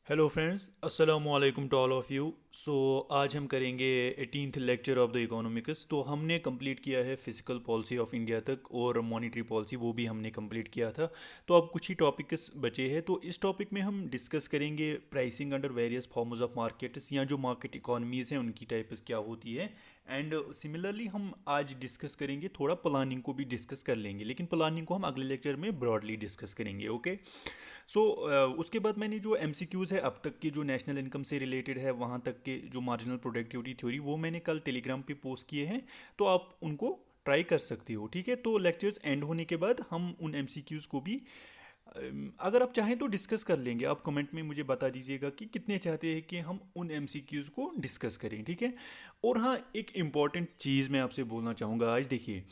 Hello friends, अस्सलाम वालेकुम to all of you. सो आज हम करेंगे 18th lecture of the economics. तो हमने कंप्लीट किया है फिजिकल पॉलिसी ऑफ इंडिया तक और मॉनेटरी पॉलिसी, वो भी हमने कंप्लीट किया था। तो अब कुछ ही टॉपिक्स बचे हैं। तो इस टॉपिक में हम डिस्कस करेंगे pricing under various forms of markets, या जो मार्केट इकोनॉमीज़ हैं उनकी टाइप्स क्या होती है। एंड सिमिलरली हम आज डिस्कस करेंगे, थोड़ा प्लानिंग को भी डिस्कस कर लेंगे, लेकिन प्लानिंग को हम अगले लेक्चर में ब्रॉडली डिस्कस करेंगे। ओके। सो उसके बाद मैंने जो एमसीक्यूज़ है अब तक के, जो नेशनल इनकम से रिलेटेड है वहाँ तक के, जो मार्जिनल प्रोडक्टिविटी थ्योरी, वो मैंने कल टेलीग्राम पे पोस्ट किए हैं। तो आप उनको ट्राई कर सकते हो, ठीक है। तो लेक्चर्स एंड होने के बाद हम उन एमसीक्यूज़ को भी अगर आप चाहें तो डिस्कस कर लेंगे। आप कमेंट में मुझे बता दीजिएगा कि कितने चाहते हैं कि हम उन एमसीक्यूज़ को डिस्कस करें, ठीक है। और हाँ, एक इम्पॉर्टेंट चीज़ मैं आपसे बोलना चाहूँगा आज। देखिए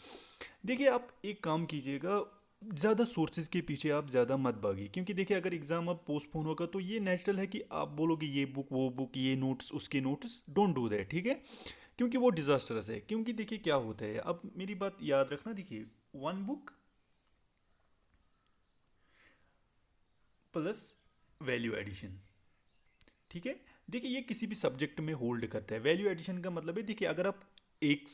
देखिए आप एक काम कीजिएगा, ज़्यादा सोर्सेज के पीछे आप ज़्यादा मत भागिए, क्योंकि देखिए अगर एग्ज़ाम अब पोस्टपोन होगा तो ये नेचुरल है कि आप बोलोगे ये बुक वो बुक, ये नोट्स उसके नोट्स, डोंट डू दैट, ठीक है। क्योंकि वो डिज़ास्टरस है। क्योंकि देखिए क्या होता है, अब मेरी बात याद रखना। देखिए, one book plus value addition, ठीक है। देखिए ये किसी भी सब्जेक्ट में होल्ड करता है। वैल्यू एडिशन का मतलब है, देखिए अगर आप एक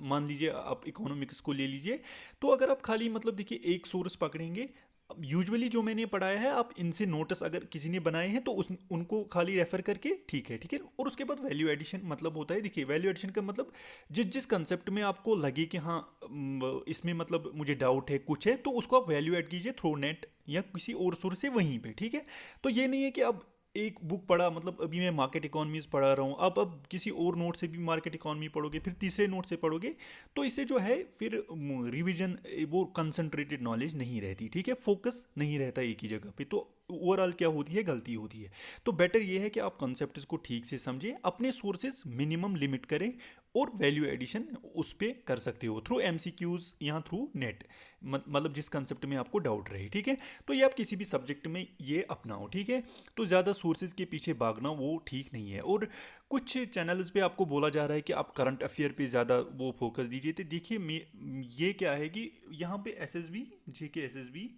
मान लीजिए आप इकोनॉमिक्स को ले लीजिए, तो अगर आप खाली मतलब देखिए एक सोर्स पकड़ेंगे, यूजुअली जो मैंने पढ़ाया है, आप इनसे नोट्स अगर किसी ने बनाए हैं तो उनको खाली रेफर करके ठीक है, ठीक है। और उसके बाद वैल्यू एडिशन मतलब होता है, देखिए वैल्यू एडिशन का मतलब जिस जिस कंसेप्ट में आपको लगे कि हाँ इसमें मतलब मुझे डाउट है कुछ है, तो उसको आप वैल्यू ऐड कीजिए थ्रू नेट या किसी और सोर्स से वहीं पे, ठीक है। तो ये नहीं है कि अब एक बुक पढ़ा, मतलब अभी मैं मार्केट इकोनॉमीज पढ़ा रहा हूँ, अब किसी और नोट से भी मार्केट इकोनॉमी पढ़ोगे, फिर तीसरे नोट से पढ़ोगे, तो इससे जो है फिर रिवीजन, वो कंसंट्रेटेड नॉलेज नहीं रहती, ठीक है। फोकस नहीं रहता एक ही जगह पे, तो ओवरऑल क्या होती है, गलती होती है। तो बेटर ये है कि आप कॉन्सेप्ट को ठीक से समझें, अपने सोर्सेज मिनिमम लिमिट करें, और वैल्यू एडिशन उस पर कर सकते हो थ्रू एमसीक्यूज या थ्रू नेट, मतलब जिस कंसेप्ट में आपको डाउट रहे, ठीक है। तो ये आप किसी भी सब्जेक्ट में ये अपनाओ, ठीक है। तो ज़्यादा सोर्सेज के पीछे भागना वो ठीक नहीं है। और कुछ चैनल्स पे आपको बोला जा रहा है कि आप करंट अफेयर पे ज़्यादा वो फोकस दीजिए। तो देखिए ये क्या है कि यहाँ पे एसएसबी, जेके एसएसबी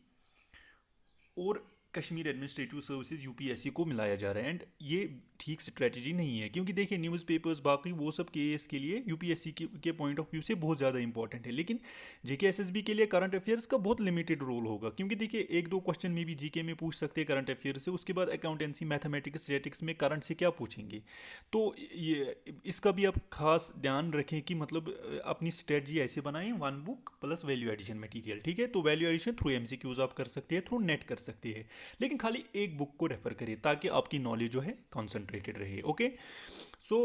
और कश्मीर एडमिनिस्ट्रेटिव सर्विसेज यूपीएससी को मिलाया जा रहा है। एंड ये ठीक स्ट्रेटजी नहीं है, क्योंकि देखिए न्यूज़पेपर्स बाकी वो सब केएस के लिए यूपीएससी के पॉइंट ऑफ व्यू से बहुत ज़्यादा इंपॉर्टेंट है, लेकिन जेके एसएसबी के लिए करंट अफेयर्स का बहुत लिमिटेड रोल होगा। क्योंकि देखिए एक दो क्वेश्चन में भी जीके में पूछ सकते हैं करंट अफेयर से, उसके बाद अकाउंटेंसी मैथमेटिक्स स्टैटिक्स में करंट से क्या पूछेंगे। तो ये इसका भी आप खास ध्यान रखें कि मतलब अपनी स्ट्रेटजी ऐसे बनाएं, one book plus value addition material, ठीक है। तो वैल्यू एडिशन थ्रू एमसीक्यूज आप कर सकते हैं, थ्रू नेट कर सकते हैं, लेकिन खाली एक बुक को रेफर करिए ताकि आपकी नॉलेज जो है कॉन्सेंट्रेटेड रहे। ओके। सो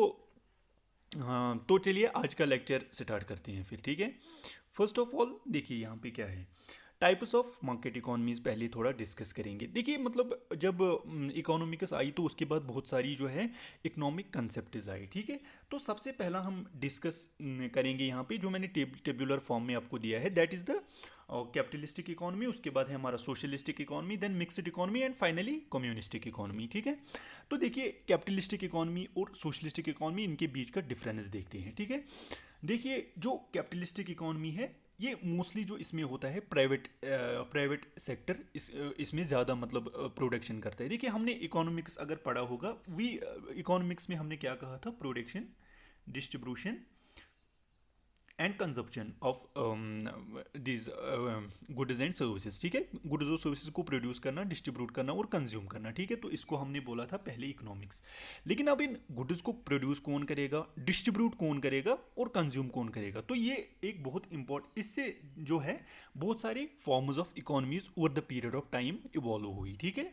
हाँ, तो चलिए आज का लेक्चर स्टार्ट करते हैं फिर, ठीक है। फर्स्ट ऑफ ऑल देखिए यहाँ पे क्या है, टाइप्स ऑफ मार्केट इकोनॉमीज पहले थोड़ा डिस्कस करेंगे। देखिए मतलब जब इकोनॉमिक्स आई तो उसके बाद बहुत सारी जो है इकोनॉमिक कंसेप्ट आई, ठीक है। तो सबसे पहला हम डिस्कस करेंगे यहाँ पे, जो मैंने टेबुलर फॉर्म में आपको दिया है, that is the capitalistic economy. उसके बाद है हमारा socialistic economy, then mixed economy, and finally communistic economy, ठीक है। तो देखिए कैपिटलिस्टिक इकोनॉमी और सोशलिस्टिक इकोनॉमी, इनके बीच का डिफरेंस देखते हैं, ठीक है। देखिए जो कैपिटलिस्टिक इकोनॉमी है, ये मोस्टली जो इसमें होता है प्राइवेट सेक्टर इसमें ज़्यादा मतलब प्रोडक्शन करता है। देखिए हमने इकोनॉमिक्स अगर पढ़ा होगा, वी इकोनॉमिक्स में हमने क्या कहा था, production, distribution and consumption of this goods and services, ठीक है। गुड्स और सर्विसेज को प्रोड्यूस करना, डिस्ट्रीब्यूट करना और कंज्यूम करना, ठीक है। तो इसको हमने बोला था पहले इकोनॉमिक्स। लेकिन अब इन गुड्स को प्रोड्यूस कौन करेगा, डिस्ट्रीब्यूट कौन करेगा और कंज्यूम कौन करेगा, तो ये एक बहुत इंपॉर्टेंट, इससे जो है बहुत सारे forms of economies over the period of time evolve हुई, ठीक है।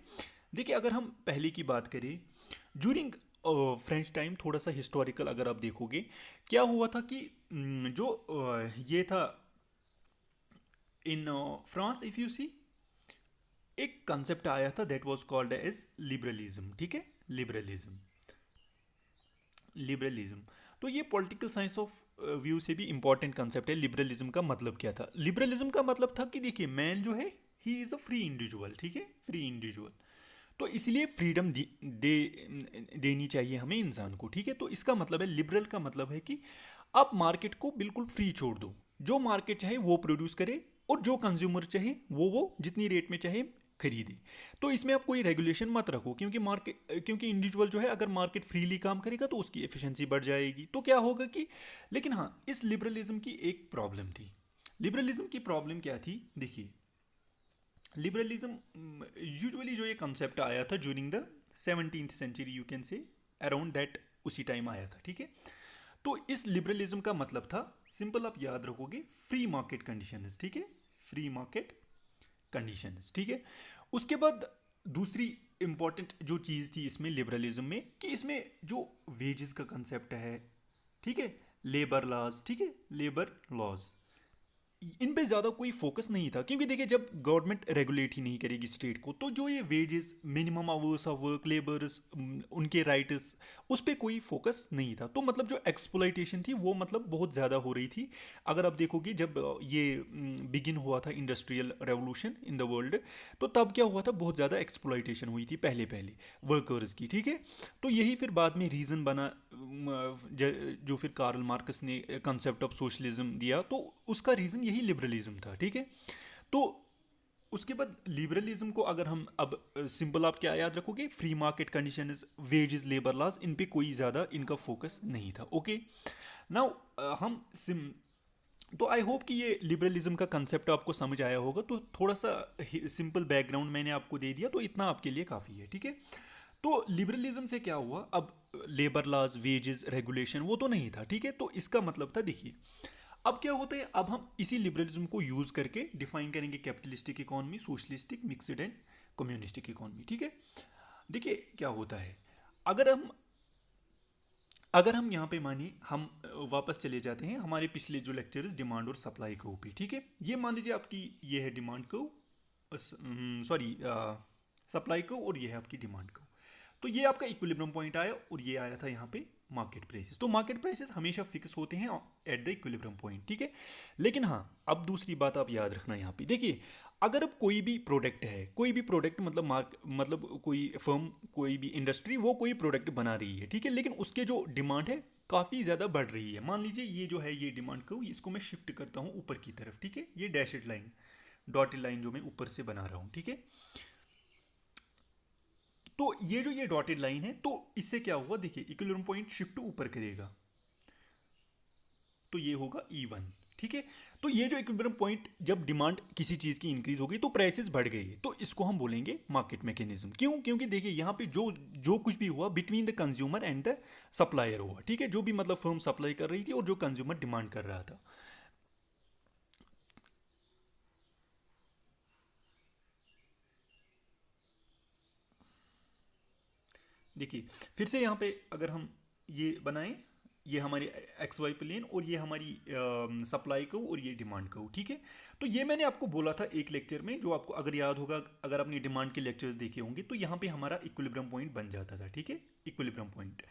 देखिए अगर हम पहले की बात करें, ड्यूरिंग फ्रेंच टाइम, थोड़ा सा हिस्टोरिकल अगर आप देखोगे, क्या हुआ था कि जो ये था in France, if you see, एक कंसेप्ट आया था that was called as liberalism, ठीक है। Liberalism, liberalism. तो ये पॉलिटिकल साइंस ऑफ व्यू से भी इंपॉर्टेंट कंसेप्ट है। लिबरलिज्म का मतलब क्या था, लिबरलिज्म का मतलब था कि देखिए मैन जो है, he is a free individual, ठीक है, फ्री इंडिविजुअल। तो इसलिए फ्रीडम देनी चाहिए हमें इंसान को, ठीक है। तो इसका मतलब है, लिबरल का मतलब है कि आप मार्केट को बिल्कुल फ्री छोड़ दो, जो मार्केट चाहे वो प्रोड्यूस करे, और जो कंज्यूमर चाहे वो जितनी रेट में चाहे खरीदे। तो इसमें आप कोई रेगुलेशन मत रखो, क्योंकि इंडिविजुअल जो है अगर मार्केट फ्रीली काम करेगा तो उसकी एफिशिएंसी बढ़ जाएगी। तो क्या होगा कि, लेकिन हाँ, इस लिबरलिज्म की एक प्रॉब्लम थी। लिबरलिज्म की प्रॉब्लम क्या थी, देखिए, लिबरलिज्म यूजुअली जो ये कंसेप्ट आया था during the 17th century, you can say around that, उसी टाइम आया था, ठीक है। तो इस लिबरलिज्म का मतलब था, सिंपल आप याद रखोगे, फ्री मार्केट कंडीशंस, ठीक है, फ्री मार्केट कंडीशंस, ठीक है। उसके बाद दूसरी इंपॉर्टेंट जो चीज़ थी इसमें लिबरलिज्म में, कि इसमें जो वेजेस का कंसेप्ट है, ठीक है, लेबर लॉज, ठीक है, लेबर लॉज, इन पे ज़्यादा कोई फोकस नहीं था, क्योंकि देखिए जब गवर्नमेंट रेगुलेट ही नहीं करेगी स्टेट को, तो जो ये wages, minimum hours of work, labours, उनके राइट्स, उस पर कोई फोकस नहीं था। तो मतलब जो एक्सप्लॉइटेशन थी वो मतलब बहुत ज़्यादा हो रही थी। अगर आप देखोगे जब ये बिगिन हुआ था industrial revolution in the world, तो तब क्या हुआ था, बहुत ज़्यादा एक्सप्लॉइटेशन हुई थी पहले पहले वर्कर्स की, ठीक है। तो यही फिर बाद में रीज़न बना, जो फिर कार्ल मार्कस ने कंसेप्ट ऑफ सोशलिज्म दिया, तो उसका रीज़न यही लिबरलिज्म था, ठीक है। तो उसके बाद लिबरलिज्म को अगर हम अब सिंपल आप क्या याद रखोगे, free market conditions, wages, labour laws, इन पे कोई ज़्यादा इनका फोकस नहीं था, ओके। नाउ हम तो आई होप कि ये लिबरलिज्म का कंसेप्ट आपको समझ आया होगा। तो थोड़ा सा सिंपल बैकग्राउंड मैंने आपको दे दिया, तो इतना आपके लिए काफ़ी है, ठीक है। तो लिबरलिज्म से क्या हुआ, अब लेबर लॉज, वेजेस, रेगुलेशन वो तो नहीं था, ठीक है। तो इसका मतलब था, देखिए अब क्या होता है, अब हम इसी लिबरलिज्म को यूज करके डिफाइन करेंगे capitalistic economy, socialistic, mixed and communistic economy, ठीक है। देखिए क्या होता है, अगर हम यहाँ पे मानिए, हम वापस चले जाते हैं हमारे पिछले जो लेक्चर्स डिमांड और सप्लाई कर्व पे, ठीक है। ये मान लीजिए आपकी ये है demand curve, sorry, supply curve, और ये है आपकी डिमांड कर्व। तो ये आपका इक्विलिब्रियम पॉइंट आया, और ये आया था यहाँ पे मार्केट प्राइसेस। तो मार्केट प्राइसेस हमेशा फिक्स होते हैं एट द इक्विलिब्रियम पॉइंट, ठीक है। लेकिन हाँ, अब दूसरी बात आप याद रखना यहाँ पे, देखिए अगर अब कोई भी प्रोडक्ट है, कोई भी प्रोडक्ट मतलब कोई फर्म, कोई भी इंडस्ट्री वो कोई प्रोडक्ट बना रही है, ठीक है, लेकिन उसके जो डिमांड है काफ़ी ज़्यादा बढ़ रही है। मान लीजिए ये जो है ये डिमांड को, इसको मैं शिफ्ट करता हूँ ऊपर की तरफ, ठीक है, ये डैशेड लाइन, डॉटेड लाइन जो मैं ऊपर से बना रहा हूँ, ठीक है। तो ये डॉटेड लाइन है, तो इससे क्या हुआ, देखिए इक्विलिब्रियम पॉइंट शिफ्ट ऊपर करेगा, तो ये होगा E1, ठीक है। तो ये जो इक्विलिब्रियम पॉइंट, जब डिमांड किसी चीज़ की इंक्रीज हो गई तो प्राइसेस बढ़ गई, तो इसको हम बोलेंगे मार्केट मैकेनिज्म। क्यों, क्योंकि देखिए यहाँ पे जो जो कुछ भी हुआ between the consumer and the supplier हुआ, ठीक है, जो भी मतलब फर्म सप्लाई कर रही थी और जो कंज्यूमर डिमांड कर रहा था। देखिए फिर से यहाँ पे अगर हम ये बनाएं, ये हमारी एक्स वाई प्लेन, और ये हमारी सप्लाई को, और ये डिमांड को, ठीक है। तो ये मैंने आपको बोला था एक लेक्चर में, जो आपको अगर याद होगा, अगर आपने डिमांड के लेक्चर्स देखे होंगे, तो यहाँ पे हमारा इक्विलिब्रियम पॉइंट बन जाता था, ठीक है, इक्विलिब्रियम पॉइंट।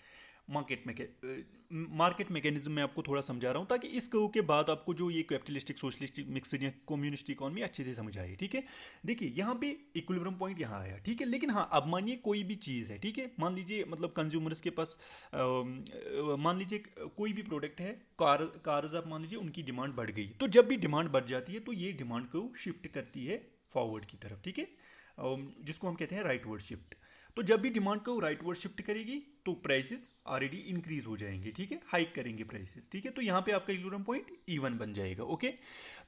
मार्केट मैकेनिज्म में आपको थोड़ा समझा रहा हूँ, ताकि इस कर्व के बाद आपको जो ये कैपिटलिस्टिक, सोशलिस्टिक, मिक्स्ड या कम्युनिस्ट इकोनॉमी अच्छे से समझ आए, ठीक है। देखिए यहाँ पे इक्विलिब्रियम पॉइंट यहाँ आया, ठीक है। लेकिन हाँ, अब मानिए कोई भी चीज़ है, ठीक है, मान लीजिए मतलब कंज्यूमर्स के पास मान लीजिए कोई भी प्रोडक्ट है, कार्स आप मान लीजिए उनकी डिमांड बढ़ गई, तो जब भी डिमांड बढ़ जाती है तो ये डिमांड को शिफ्ट करती है फॉरवर्ड की तरफ, ठीक है, जिसको हम कहते हैं राइट वर्ड शिफ्ट। तो जब भी डिमांड को राइट वर्ड शिफ्ट करेगी तो प्राइसेस ऑलरेडी इंक्रीज हो जाएंगे, ठीक है, हाइक करेंगे प्राइसेस, ठीक है। तो यहाँ पे आपका इक्विलिब्रियम पॉइंट E1 बन जाएगा, ओके।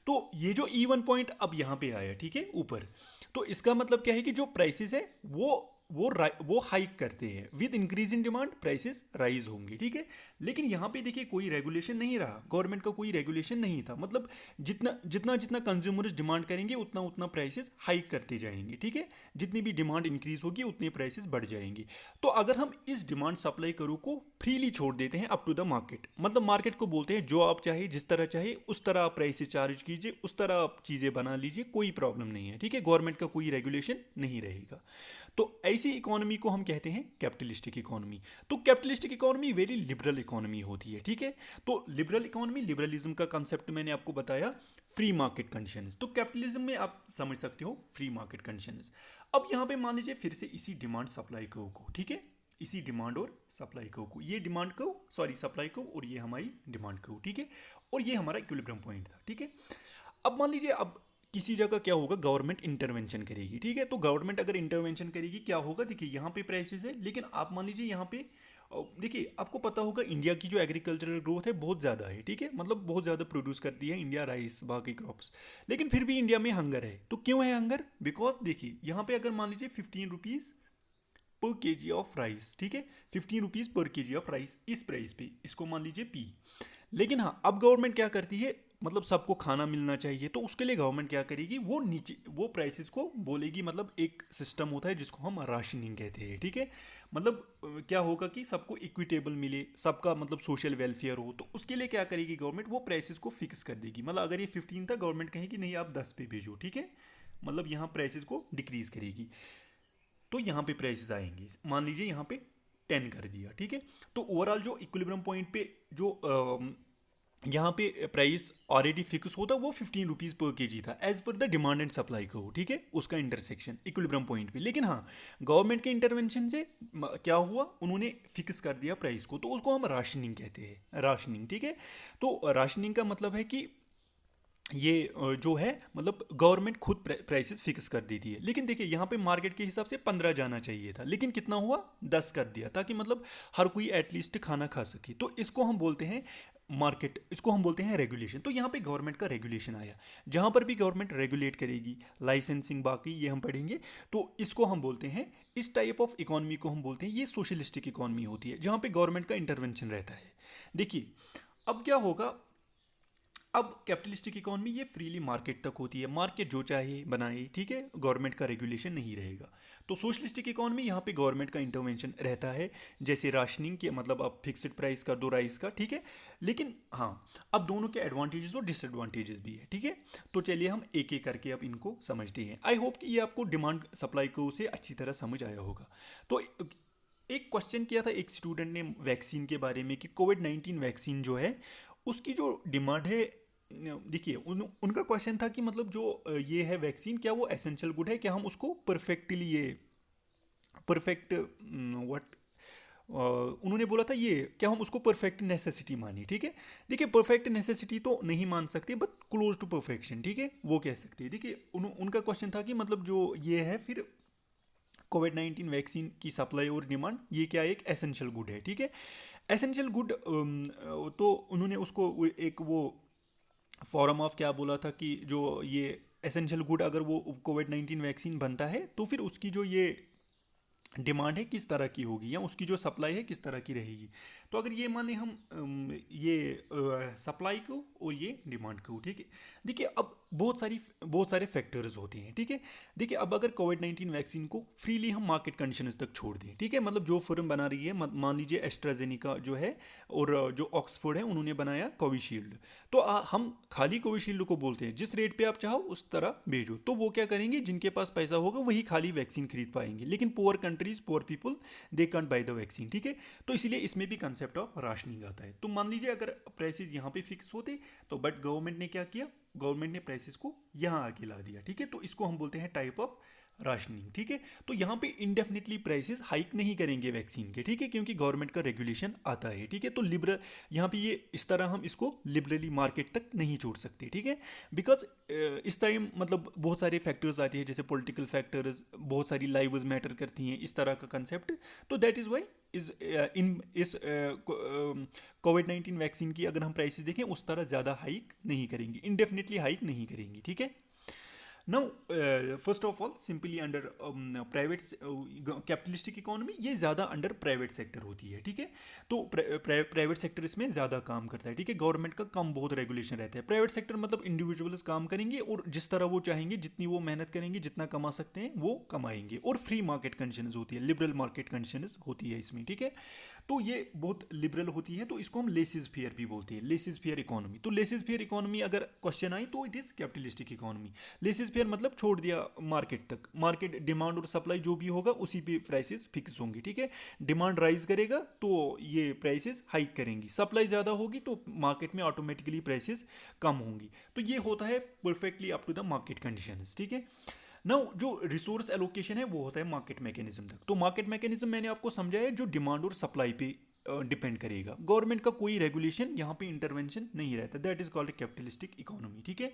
तो ये जो E1 पॉइंट अब यहाँ पे आया, ठीक है, ऊपर, तो इसका मतलब क्या है कि जो प्राइसेस है वो हाइक करते हैं, with increase in demand prices rise होंगे, ठीक है। लेकिन यहाँ पे देखिए कोई रेगुलेशन नहीं रहा, गवर्नमेंट का कोई रेगुलेशन नहीं था, मतलब जितना जितना जितना कंज्यूमर्स डिमांड करेंगे उतना उतना प्राइसेस हाइक करते जाएंगे, ठीक है। जितनी भी डिमांड इंक्रीज होगी उतने प्राइसेस बढ़ जाएंगे। तो अगर हम इस डिमांड सप्लाई करो को फ्रीली छोड़ देते हैं अप टू द मार्केट, मतलब मार्केट को बोलते हैं जो आप चाहे, जिस तरह चाहे उस तरह आप प्राइसेस चार्ज कीजिए, उस तरह आप चीज़ें बना लीजिए, कोई प्रॉब्लम नहीं है, ठीक है, गवर्नमेंट का कोई रेगुलेशन नहीं रहेगा। तो ऐसी इकोनॉमी को हम कहते हैं कैपिटलिस्टिक इकोनॉमी। तो capitalistic economy very liberal economy होती है, ठीक है। तो लिबरल इकोनॉमी, लिबरलिज्म का कंसेप्ट मैंने आपको बताया, फ्री मार्केट कंडीशंस। तो कैपिटलिज्म में आप समझ सकते हो फ्री मार्केट कंडीशंस। अब यहाँ पे मान लीजिए फिर से इसी डिमांड सप्लाई कर्व को, ठीक है, इसी डिमांड और सप्लाई कर्व को, ये demand curve, sorry supply curve, और ये हमारी डिमांड कर्व, ठीक है, और ये हमारा इक्विलिब्रियम पॉइंट था, ठीक है। अब मान लीजिए अब किसी जगह क्या होगा, गवर्नमेंट इंटरवेंशन करेगी, ठीक है। तो गवर्नमेंट अगर इंटरवेंशन करेगी क्या होगा, देखिए यहाँ पे प्राइसेस है, लेकिन आप मान लीजिए यहाँ पे देखिए आपको पता होगा इंडिया की जो एग्रीकल्चरल ग्रोथ है बहुत ज़्यादा है, ठीक है, मतलब बहुत ज़्यादा प्रोड्यूस करती है इंडिया राइस बाकी क्रॉप्स, लेकिन फिर भी इंडिया में हंगर है। तो क्यों है हंगर, बिकॉज देखिए यहाँ पे अगर मान लीजिए 15 रुपीज़ पर के जी ऑफ राइस, ठीक है, 15 रुपीज़ पर के जी ऑफ राइस, इस प्राइस पे इसको मान लीजिए पी। लेकिन हाँ, अब गवर्नमेंट क्या करती है, मतलब सबको खाना मिलना चाहिए, तो उसके लिए गवर्नमेंट क्या करेगी, वो नीचे वो प्राइसेस को बोलेगी, मतलब एक सिस्टम होता है जिसको हम राशनिंग कहते हैं, ठीक है। मतलब क्या होगा कि सबको इक्विटेबल मिले, सबका मतलब सोशल वेलफेयर हो, तो उसके लिए क्या करेगी गवर्नमेंट, वो प्राइसेस को फिक्स कर देगी। मतलब अगर ये 15 था, गवर्नमेंट कहेगी नहीं आप 10 पे भेजो, ठीक है, मतलब यहाँ प्राइसेस को डिक्रीज करेगी। तो यहाँ पे प्राइसेस आएंगे, मान लीजिए यहाँ पे 10 कर दिया, ठीक है। तो ओवरऑल जो इक्विलिब्रियम पॉइंट पे जो यहाँ पे प्राइस ऑलरेडी फिक्स होता वो 15 रुपीज़ पर के जी था, as per the demand and supply का हो, ठीक है, उसका इंटरसेक्शन इक्विलिब्रियम पॉइंट पे। लेकिन हाँ, गवर्नमेंट के इंटरवेंशन से क्या हुआ, उन्होंने फिक्स कर दिया प्राइस को, तो उसको हम राशनिंग कहते हैं, राशनिंग, ठीक है। तो राशनिंग का मतलब है कि ये जो है मतलब गवर्नमेंट खुद प्राइसेस फिक्स कर देती है। लेकिन देखिए यहाँ पे मार्केट के हिसाब से 15 जाना चाहिए था, लेकिन कितना हुआ, 10 कर दिया, ताकि मतलब हर कोई एटलीस्ट खाना खा सके। तो इसको हम बोलते हैं मार्केट, इसको हम बोलते हैं रेगुलेशन। तो यहाँ पे गवर्नमेंट का रेगुलेशन आया, जहाँ पर भी गवर्नमेंट रेगुलेट करेगी, लाइसेंसिंग बाकी ये हम पढ़ेंगे, तो इसको हम बोलते हैं, इस टाइप ऑफ इकोनॉमी को हम बोलते हैं, ये सोशलिस्टिक इकोनॉमी होती है जहाँ पे गवर्नमेंट का इंटरवेंशन रहता है। देखिए अब क्या होगा, अब कैपिटलिस्टिक इकोनॉमी ये फ्रीली मार्केट तक होती है, मार्केट जो चाहे बनाए, ठीक है, गवर्नमेंट का रेगुलेशन नहीं रहेगा। तो सोशलिस्टिक इकोनॉमी यहाँ पे गवर्नमेंट का इंटरवेंशन रहता है, जैसे राशनिंग के मतलब अब फिक्स्ड प्राइस कर दो राइस का, ठीक है। लेकिन हाँ, अब दोनों के एडवांटेजेस और डिसएडवांटेजेस भी है, ठीक है। तो चलिए हम एक एक करके अब इनको समझते हैं। आई होप कि ये आपको डिमांड सप्लाई को से अच्छी तरह समझ आया होगा। तो एक क्वेश्चन किया था एक स्टूडेंट ने वैक्सीन के बारे में कि कोविड-19 वैक्सीन जो है उसकी जो डिमांड है, देखिए उनका क्वेश्चन था कि मतलब जो ये है वैक्सीन, क्या वो एसेंशियल गुड है, क्या हम उसको परफेक्टली ये परफेक्ट व्हाट उन्होंने बोला था ये, क्या हम उसको परफेक्ट नेसेसिटी मानी, ठीक है। देखिए परफेक्ट नेसेसिटी तो नहीं मान सकते, बट क्लोज टू परफेक्शन, ठीक है, वो कह सकते हैं। देखिए उनका क्वेश्चन था कि मतलब जो ये है फिर कोविड-19 वैक्सीन की सप्लाई और डिमांड ये क्या एक एसेंशियल गुड है, ठीक है। एसेंशियल गुड, तो उन्होंने उसको एक वो फॉरम ऑफ क्या बोला था कि जो ये एसेंशियल गुड अगर वो कोविड-19 वैक्सीन बनता है तो फिर उसकी जो ये डिमांड है किस तरह की होगी, या उसकी जो सप्लाई है किस तरह की रहेगी। तो अगर ये माने हम ये सप्लाई को और ये डिमांड को, ठीक है। देखिए अब बहुत सारे फैक्टर्स होते हैं, ठीक है। देखिए अब अगर कोविड-19 वैक्सीन को फ्रीली हम मार्केट कंडीशंस तक छोड़ दें, ठीक है, मतलब जो फर्म बना रही है, मान लीजिए एस्ट्राजेनिका जो है और जो ऑक्सफोर्ड है, उन्होंने बनाया कोविशील्ड। तो हम खाली कोविशील्ड को बोलते हैं, जिस रेट पे आप चाहो उस तरह भेजो। तो वो क्या करेंगे, जिनके पास पैसा होगा वही खाली वैक्सीन खरीद पाएंगे, लेकिन poor countries, poor people, they can't by the vaccine, ठीक है। तो इसलिए इसमें भी कंसेप्ट ऑफ राशनिंग आता है। तो मान लीजिए अगर प्राइसेस यहाँ पे फिक्स होते, तो बट गवर्नमेंट ने क्या किया, गवर्नमेंट ने प्राइसेस को यहाँ आके ला दिया, ठीक है। तो इसको हम बोलते हैं टाइप ऑफ राशनिंग, ठीक है। तो यहाँ पे इंडेफिनिटली प्राइसेस हाइक नहीं करेंगे वैक्सीन के, ठीक है, क्योंकि गवर्नमेंट का रेगुलेशन आता है, ठीक है। तो लिबरल यहाँ पे ये इस तरह हम इसको लिबरली मार्केट तक नहीं छोड़ सकते, ठीक है। बिकॉज इस टाइम मतलब बहुत सारे फैक्टर्स आते हैं, जैसे पॉलिटिकल फैक्टर्स, बहुत सारी लाइव्स मैटर करती हैं, इस तरह का कंसेप्ट। तो दैट इज़ वाई इस कोविड-19 वैक्सीन की अगर हम प्राइसेस देखें उस तरह ज़्यादा हाइक नहीं करेंगी, इंडेफिनिटली हाइक नहीं करेंगी, ठीक है। Now first of all simply under private capitalistic economy ये ज़्यादा अंडर प्राइवेट सेक्टर होती है, ठीक है। तो प्राइवेट सेक्टर इसमें ज़्यादा काम करता है, ठीक है। गवर्नमेंट का कम बहुत रेगुलेशन रहता है। प्राइवेट सेक्टर मतलब इंडिविजुअल्स काम करेंगे और जिस तरह वो चाहेंगे, जितनी वो मेहनत करेंगे, जितना कमा सकते हैं वो कमाएंगे, और फ्री मार्केट कंडीशंस होती है, लिबरल मार्केट कंडीशंस होती है इसमें, ठीक है। तो ये बहुत लिबरल होती है, तो इसको हम लेसिस फेयर भी बोलते हैं, लेसिस फेयर इकोनॉमी। तो लेसिस फेयर इकोनॉमी अगर क्वेश्चन आई तो it is capitalistic economy. Laces fair मतलब छोड़ दिया मार्केट तक, मार्केट डिमांड और सप्लाई जो भी होगा उसी पे प्राइसेस फिक्स होंगी, ठीक है। डिमांड राइज करेगा तो ये प्राइसेस हाइक करेंगी, सप्लाई ज़्यादा होगी तो मार्केट में ऑटोमेटिकली प्राइसेस कम होंगी। तो ये होता है perfectly up to the market conditions, ठीक है। नाउ जो रिसोर्स एलोकेशन है वो होता है मार्केट मैकेनिज्म तक। तो मार्केट मैकेनिज्म मैंने आपको समझाया जो डिमांड और सप्लाई पे डिपेंड करेगा, गवर्नमेंट का कोई रेगुलेशन यहाँ पे इंटरवेंशन नहीं रहता, that is called capitalistic economy, ठीक है।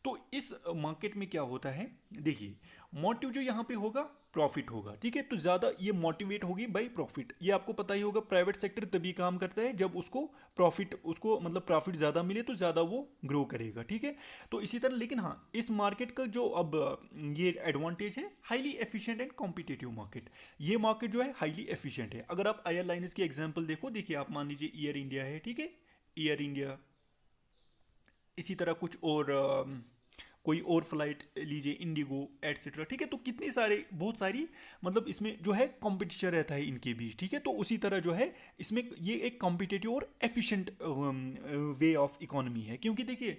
तो इस मार्केट में क्या होता है, देखिए मोटिव जो यहाँ पे होगा प्रॉफिट होगा, ठीक है। तो ज़्यादा ये मोटिवेट होगी बाय प्रॉफिट। ये आपको पता ही होगा प्राइवेट सेक्टर तभी काम करता है जब उसको प्रॉफिट, उसको मतलब प्रॉफिट ज़्यादा मिले तो ज़्यादा वो ग्रो करेगा, ठीक है। तो इसी तरह, लेकिन हाँ इस मार्केट का जो अब ये एडवांटेज है, highly efficient and competitive market. ये मार्केट जो है हाईली एफिशिएंट है। अगर आप एयरलाइंस की एग्जाम्पल देखो, देखिए आप मान लीजिए एयर इंडिया है, ठीक है, एयर इंडिया, इसी तरह कुछ और कोई और फ्लाइट लीजिए, इंडिगो एटसेट्रा, ठीक है। तो कितनी सारे, बहुत सारी मतलब इसमें जो है कंपटीशन रहता है इनके बीच, ठीक है। तो उसी तरह जो है इसमें ये एक कॉम्पिटिटिव और एफिशिएंट वे ऑफ इकोनॉमी है, क्योंकि देखिए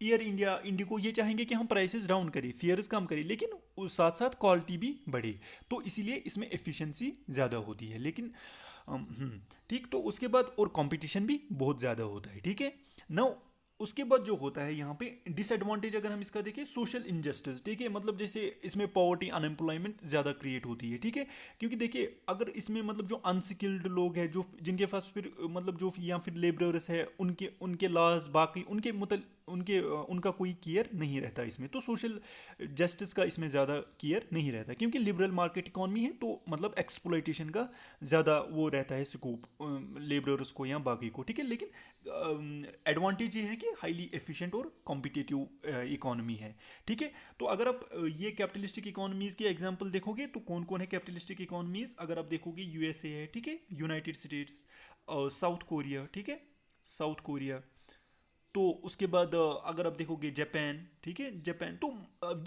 एयर इंडिया, इंडिगो ये चाहेंगे कि हम प्राइसेस डाउन करें, फेयर्स कम करें, लेकिन उस साथ साथ क्वालिटी भी बढ़े, तो इसीलिए इसमें एफिशिएंसी ज़्यादा होती है। लेकिन ठीक, तो उसके बाद और कंपटीशन भी बहुत ज़्यादा होता है, ठीक है ना। उसके बाद जो होता है यहाँ पे डिसएडवांटेज, अगर हम इसका देखें, सोशल इनजस्टिस, ठीक है। मतलब जैसे इसमें पॉवर्टी, अनएम्प्लॉयमेंट ज़्यादा क्रिएट होती है, ठीक है। क्योंकि देखिए अगर इसमें मतलब जो अनस्किल्ड लोग हैं, जो जिनके पास फिर मतलब जो या फिर लेबरर्स है, उनके उनके लॉज बाकी उनके मतलब उनके उनका कोई केयर नहीं रहता इसमें, तो सोशल जस्टिस का इसमें ज़्यादा केयर नहीं रहता, क्योंकि लिबरल मार्केट इकॉनमी है, तो मतलब एक्सप्लॉइटेशन का ज़्यादा वो रहता है स्कोप लेबरर्स को या बाकी को, ठीक है। लेकिन एडवांटेज ये है कि हाईली एफिशिएंट और कॉम्पिटिटिव इकोनॉमी है, ठीक है। तो अगर आप ये कैपिटलिस्टिक इकोनॉमीज़ की एग्जांपल देखोगे तो कौन कौन है कैपिटलिस्टिक इकोनॉमीज़, अगर आप देखोगे यूएसए है, ठीक है, यूनाइटेड स्टेट्स, साउथ कोरिया, ठीक है, साउथ कोरिया। तो उसके बाद अगर आप देखोगे जापान, ठीक है, जापान। तो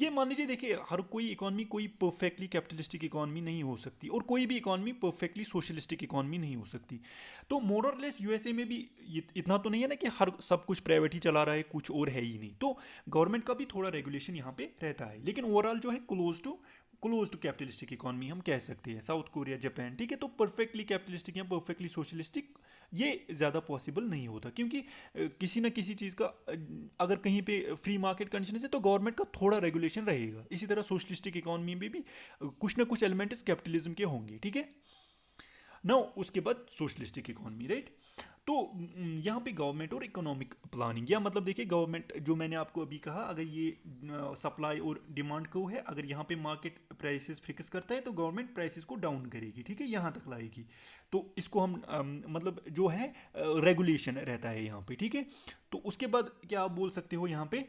ये मान लीजिए, देखिए हर कोई इकॉनमी कोई परफेक्टली कैपिटलिस्टिक इकॉनमी नहीं हो सकती, और कोई भी इकॉनमी परफेक्टली सोशलिस्टिक इकॉनमी नहीं हो सकती। तो मोर और लेस यूएसए में भी इतना तो नहीं है ना कि हर सब कुछ प्राइवेट ही चला रहा है, कुछ और है ही नहीं। तो गवर्नमेंट का भी थोड़ा रेगुलेशन यहाँ पे रहता है, लेकिन ओवरऑल जो है क्लोज टू कैपिटलिस्टिक इकॉनमी हम कह सकते हैं, साउथ कोरिया, जापान, ठीक है। तो परफेक्टली कैपिटलिस्टिक या परफेक्टली सोशलिस्टिक ये ज़्यादा पॉसिबल नहीं होता, क्योंकि किसी ना किसी चीज़ का अगर कहीं पे फ्री मार्केट कंडीशन है तो गवर्नमेंट का थोड़ा रेगुलेशन रहेगा। इसी तरह सोशलिस्टिक इकोनॉमी में भी कुछ ना कुछ एलिमेंट्स कैपिटलिज्म के होंगे, ठीक है ना। उसके बाद सोशलिस्टिक इकोनॉमी, राइट। तो यहाँ पे गवर्नमेंट और इकोनॉमिक प्लानिंग, या मतलब देखिए गवर्नमेंट, जो मैंने आपको अभी कहा, अगर ये सप्लाई और डिमांड को है, अगर यहाँ पे मार्केट प्राइसेस फिक्स करता है तो गवर्नमेंट प्राइसेस को डाउन करेगी, ठीक है, यहाँ तक लाएगी। तो इसको हम मतलब जो है रेगुलेशन रहता है यहाँ पे, ठीक है। तो उसके बाद क्या आप बोल सकते हो, यहाँ पे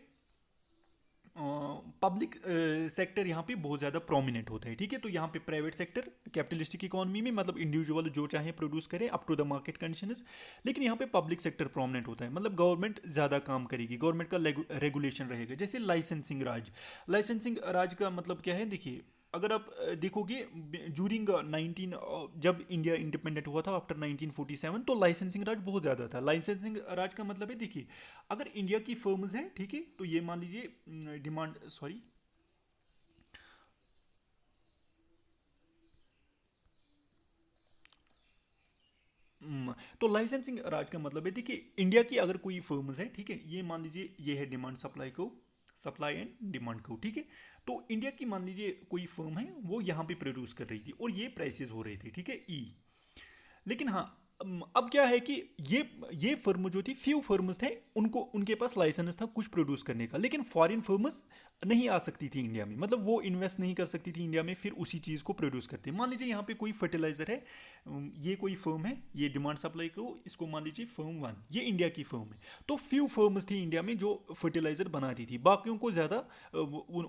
पब्लिक सेक्टर यहाँ पे बहुत ज़्यादा प्रोमिनेंट होता है, ठीक है। तो यहाँ पे प्राइवेट सेक्टर कैपिटलिस्टिक इकोनॉमी में मतलब इंडिविजुअल जो चाहे प्रोड्यूस करे up to the market conditions, लेकिन यहाँ पे पब्लिक सेक्टर प्रोमिनेंट होता है, मतलब गवर्नमेंट ज़्यादा काम करेगी, गवर्नमेंट का रेगुलेशन रहेगा। जैसे लाइसेंसिंग राज, लाइसेंसिंग राज का मतलब क्या है, देखिए अगर आप देखोगे जूरिंग 19 जब इंडिया इंडिपेंडेंट हुआ था आफ्टर 1947, तो लाइसेंसिंग राज बहुत ज़्यादा था। लाइसेंसिंग राज का मतलब है, देखिए अगर इंडिया की फर्म्स हैं, ठीक है, तो ये मान लीजिए डिमांड, सॉरी, तो लाइसेंसिंग राज का मतलब है, देखिए इंडिया की अगर कोई फर्म्स है, ठीक है, ये मान लीजिए ये है डिमांड सप्लाई को, सप्लाई एंड डिमांड को, ठीक है। तो इंडिया की मान लीजिए कोई फर्म है, वो यहाँ पे प्रोड्यूस कर रही थी और ये प्राइसेस हो रहे थे, ठीक है, ई। लेकिन हाँ अब क्या है कि ये फर्म जो थी, फ्यू फर्म्स थे, उनको उनके पास लाइसेंस था कुछ प्रोड्यूस करने का, लेकिन फॉरेन फर्म्स नहीं आ सकती थी इंडिया में, मतलब वो इन्वेस्ट नहीं कर सकती थी इंडिया में फिर उसी चीज़ को प्रोड्यूस करते। मान लीजिए यहाँ पे कोई फर्टिलाइजर है, ये कोई फर्म है, ये डिमांड सप्लाई को, इसको मान लीजिए फर्म वन, ये इंडिया की फर्म है। तो फ्यू फर्म्स थी इंडिया में जो फर्टिलाइजर बनाती थी, बाकियों को ज़्यादा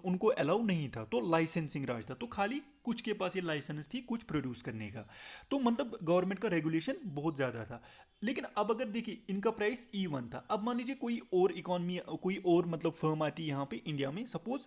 उनको अलाउ नहीं था, तो लाइसेंसिंग राज था। तो खाली कुछ के पास ये लाइसेंस थी कुछ प्रोड्यूस करने का, तो मतलब गवर्नमेंट का रेगुलेशन बहुत ज़्यादा था। लेकिन अब अगर देखिए इनका प्राइस E1 था, अब मान लीजिए कोई और इकॉनमी, कोई और मतलब फर्म आती है यहाँ पे इंडिया में, सपोज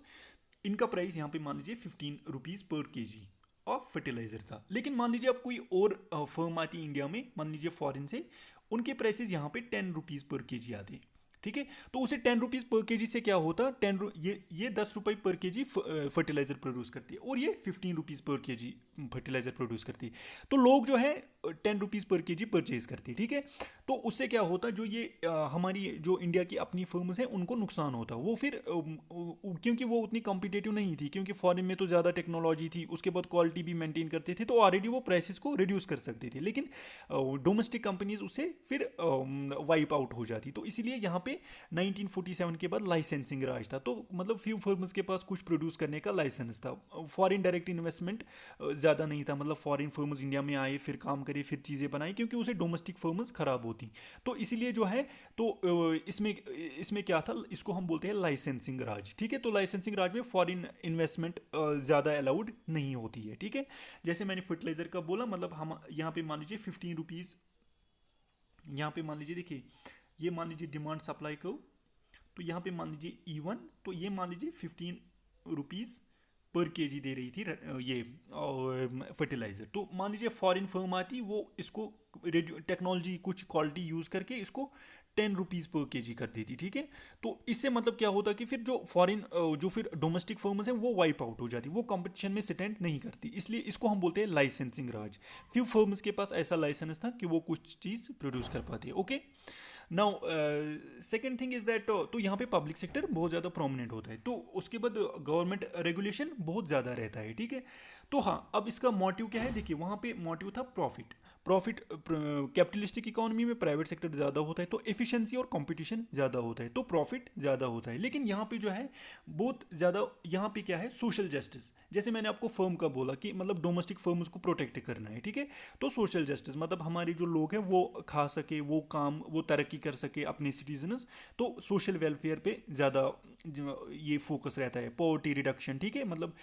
इनका प्राइस यहाँ पे मान लीजिए 15 रुपीज़ पर केजी ऑफ फर्टिलाइजर था। लेकिन मान लीजिए अब कोई और फर्म आती है इंडिया में, मान लीजिए फॉरेन से, उनके प्राइसेस यहाँ पे 10 रुपीज़ पर केजी आते हैं, ठीक है। तो उसे 10 रुपीज़ पर केजी से क्या होता, ये 10 रुपये पर केजी फर्टिलाइजर प्रोड्यूस करती है, और ये 15 रुपीज़ पर केजी फर्टिलाइजर प्रोड्यूस करती है, तो लोग जो है 10 रुपीज़ पर केजी परचेज करते हैं, ठीक है। तो उससे क्या होता है, जो ये हमारी जो इंडिया की अपनी फर्म्स हैं उनको नुकसान होता, वो फिर क्योंकि वो उतनी कॉम्पिटेटिव नहीं थी, क्योंकि फॉरेन में तो ज़्यादा टेक्नोलॉजी थी, उसके बाद क्वालिटी भी मेंटेन करते थे, तो ऑलरेडी वो प्राइसेस को रिड्यूस कर सकते थे, लेकिन डोमेस्टिक कंपनीज उससे फिर वाइप आउट हो जाती। तो इसीलिए यहाँ पे 1947 के बाद लाइसेंसिंग राज था, तो मतलब फ्यू फर्म्स के पास कुछ प्रोड्यूस करने का लाइसेंस था। फॉरेन डायरेक्ट इन्वेस्टमेंट ज़्यादा नहीं था, मतलब फॉरेन फर्म्स इंडिया में आए, फिर काम करे, फिर चीज़ें बनाई, क्योंकि उसे डोमेस्टिक फर्म्स ख़राब होती। तो इसीलिए जो है, तो इसमें इसमें क्या था, इसको हम बोलते हैं लाइसेंसिंग राज, ठीक है। तो लाइसेंसिंग राज में फॉरेन इन्वेस्टमेंट ज़्यादा अलाउड नहीं होती है, ठीक है। जैसे मैंने फर्टिलाइजर का बोला, मतलब हम यहाँ पे मान लीजिए 15 रुपीज़, यहाँ पे मान लीजिए, देखिए ये मान लीजिए डिमांड सप्लाई को, तो यहाँ पे मान लीजिए E1, तो ये मान लीजिए 15 रुपीज़ पर केजी दे रही थी ये फर्टिलाइज़र। तो मान लीजिए फॉरेन फर्म आती, वो इसको टेक्नोलॉजी कुछ क्वालिटी यूज़ करके इसको 10 रुपीज़ पर केजी कर देती, ठीक है। तो इससे मतलब क्या होता कि फिर जो फॉरेन जो फिर डोमेस्टिक फर्म्स हैं वो वाइप आउट हो जाती, वो कंपटीशन में स्टैंड नहीं करती, इसलिए इसको हम बोलते हैं लाइसेंसिंग राज। फ्यू फर्म्स के पास ऐसा लाइसेंस था कि वो कुछ चीज़ प्रोड्यूस कर पाते, okay. Now second thing is that, तो यहाँ पे पब्लिक सेक्टर बहुत ज़्यादा प्रोमिनेंट होता है, तो उसके बाद गवर्नमेंट रेगुलेशन बहुत ज़्यादा रहता है, ठीक है। तो हाँ, अब इसका मोटिव क्या है, देखिए वहाँ पे मोटिव था प्रॉफिट। प्रॉफिट कैपिटलिस्टिक इकोनॉमी में प्राइवेट सेक्टर ज़्यादा होता है, तो एफिशिएंसी और कंपटीशन ज़्यादा होता है, तो प्रॉफिट ज़्यादा होता है। लेकिन यहाँ पे जो है बहुत ज़्यादा, यहाँ पे क्या है, सोशल जस्टिस। जैसे मैंने आपको फर्म का बोला कि मतलब डोमेस्टिक फर्म्स को प्रोटेक्ट करना है, ठीक है। तो सोशल जस्टिस मतलब हमारे जो लोग हैं वो खा सके, वो काम, वो तरक्की कर सके अपने सिटीजन्स, तो सोशल वेलफेयर पे ज़्यादा ये फोकस रहता है। पॉवर्टी रिडक्शन, ठीक है, मतलब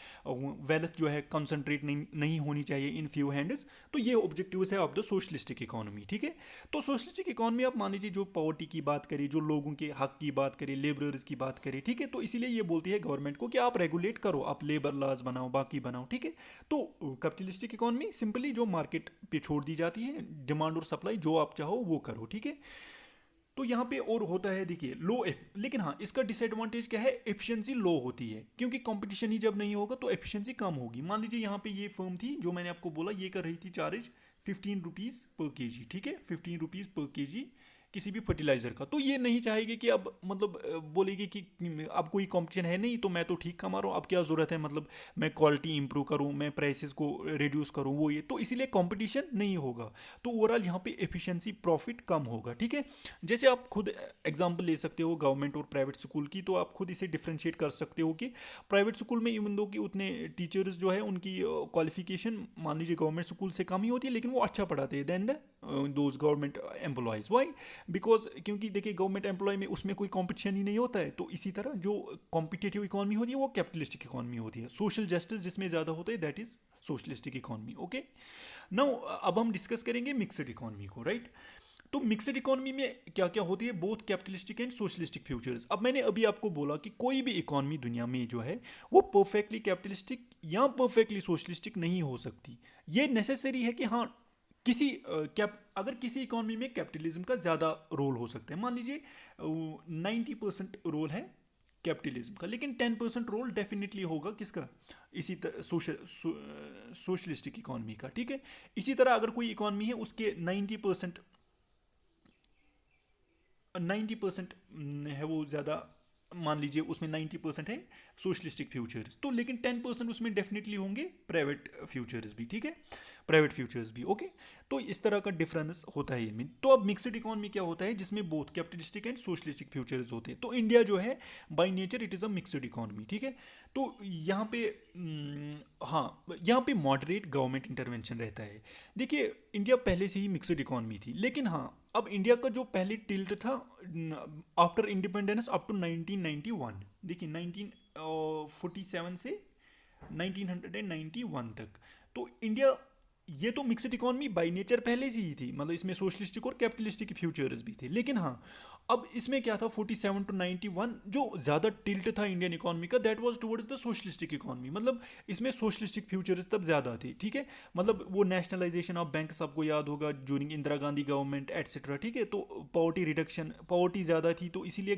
वेल्थ जो है कंसंट्रेट नहीं होनी चाहिए इन फ्यू हैंड्स, तो ये ऑब्जेक्टिव्स है ऑफ द सोशलिस्टिक इकोनॉमी, ठीक है। तो सोशलिस्टिक इकोनॉमी आप मान लीजिए जो पॉवर्टी की बात करें, जो लोगों के हक की बात करें, लेबरर्स की बात करें, ठीक है, तो इसीलिए ये बोलती है गवर्नमेंट को कि आप रेगुलेट करो, आप लेबर लॉज बनाओ, बाकी बनाओ, ठीक है। तो कैपिटलिस्टिक इकोनॉमी सिंपली जो मार्केट पे छोड़ दी जाती है, डिमांड और सप्लाई जो आप चाहो वो करो, ठीक है। तो यहाँ पे और होता है, देखिए लो, लेकिन हाँ इसका डिसएडवांटेज क्या है, एफिशिएंसी लो होती है, क्योंकि कंपटीशन ही जब नहीं होगा तो एफिशिएंसी कम होगी। मान लीजिए यहाँ पे ये फर्म थी जो मैंने आपको बोला, ये कर रही थी चार्ज 15 रुपीज़ पर केजी, ठीक है, 15 रुपीज़ पर केजी किसी भी फर्टिलाइजर का। तो ये नहीं चाहेगी कि अब मतलब बोलेगी कि अब कोई कंपटीशन है नहीं, तो मैं तो ठीक कमा रहा हूँ, अब क्या ज़रूरत है, मतलब मैं क्वालिटी इंप्रूव करूँ, मैं प्राइसेस को रिड्यूस करूँ, वो ये, तो इसीलिए कंपटीशन नहीं होगा। तो ओवरऑल यहाँ पे एफिशिएंसी प्रॉफिट कम होगा, ठीक है। जैसे आप खुद एग्जांपल ले सकते हो गवर्नमेंट और प्राइवेट स्कूल की, तो आप खुद इसे डिफ्रेंशिएट कर सकते हो कि प्राइवेट स्कूल में इवन दो कि उतने टीचर्स जो है उनकी क्वालिफिकेशन मान लीजिए गवर्नमेंट स्कूल से कम ही होती है, लेकिन वो अच्छा पढ़ाते हैं then the those government employees. Why? Because क्योंकि देखिए गवर्नमेंट एम्प्लॉय में उसमें कोई कंपटीशन ही नहीं होता है। तो इसी तरह जो कॉम्पिटेटिव इकोनॉमी होती है वो कैपिटलिस्टिक इकोनॉमी होती है। सोशल जस्टिस जिसमें ज़्यादा होता है that is socialistic economy, okay. Now अब हम डिस्कस करेंगे मिक्सड इकोनॉमी को, राइट। तो मिक्सड इकोनॉमी में क्या क्या होती है, both capitalistic and socialistic futures. अब मैंने अभी आपको बोला कि कोई भी इकोनॉमी दुनिया में जो है वो परफेक्टली कैपिटलिस्टिक या परफेक्टली सोशलिस्टिक नहीं हो सकती। ये नेसेसरी है कि हाँ किसी अगर किसी इकोनॉमी में कैपिटलिज्म का ज़्यादा रोल हो सकता है, मान लीजिए 90% रोल है कैपिटलिज्म का, लेकिन 10% रोल डेफिनेटली होगा किसका, इसी तरह सोशलिस्टिक इकोनॉमी का, ठीक है। इसी तरह अगर कोई इकोनॉमी है उसके 90% है वो ज़्यादा, मान लीजिए उसमें 90% है सोशलिस्टिक फ्यूचर्स, तो लेकिन 10% उसमें डेफिनेटली होंगे प्राइवेट फ्यूचर्स भी, ठीक है, प्राइवेट फ्यूचर्स भी, ओके। तो इस तरह का डिफरेंस होता है इनमें। तो अब मिक्सड इकोनॉमी क्या होता है, जिसमें both capitalistic and socialistic futures होते हैं। तो इंडिया जो है by nature it is a mixed economy, ठीक है। तो यहाँ पे हाँ यहाँ पे मॉडरेट गवर्नमेंट इंटरवेंशन रहता है। देखिए इंडिया पहले से ही मिक्सड इकोनॉमी थी, लेकिन हाँ अब इंडिया का जो पहले टिल्ट था आफ्टर इंडिपेंडेंस अप टू 1991, देखिए 1947 से 1991 तक, तो इंडिया ये तो मिक्सड इकोनॉमी बाई नेचर पहले से ही थी, मतलब इसमें सोशलिस्टिक और कैपिटलिस्टिक फ्यूचर्स भी थे, लेकिन हाँ अब इसमें क्या था 47 टू 91 जो ज़्यादा टिल्ट था इंडियन इकोनॉमी का, that was towards the socialistic economy, मतलब इसमें सोशलिस्टिक फ्यूचर्स तब ज़्यादा थे, ठीक है। मतलब वो नेशनलाइजेशन ऑफ बैंक सबको याद होगा during Indira Gandhi government etcetera, ठीक है। तो पॉवर्टी रिडक्शन, पॉवर्टी ज़्यादा थी तो इसीलिए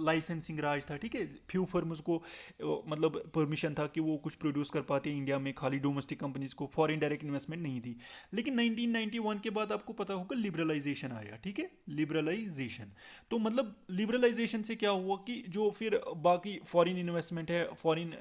लाइसेंसिंग राज था, ठीक है। फ्यू फर्म्स को मतलब परमिशन था कि वो कुछ प्रोड्यूस कर पाते इंडिया में, खाली डोमेस्टिक कंपनीज को, फॉरेन डायरेक्ट इन्वेस्टमेंट नहीं थी। लेकिन 1991 के बाद आपको पता होगा लिबरलाइजेशन आया, ठीक है, लिबरलाइजेशन। तो मतलब लिबरलाइजेशन से क्या हुआ कि जो फिर बाकी फॉरेन इन्वेस्टमेंट है, फॉरेन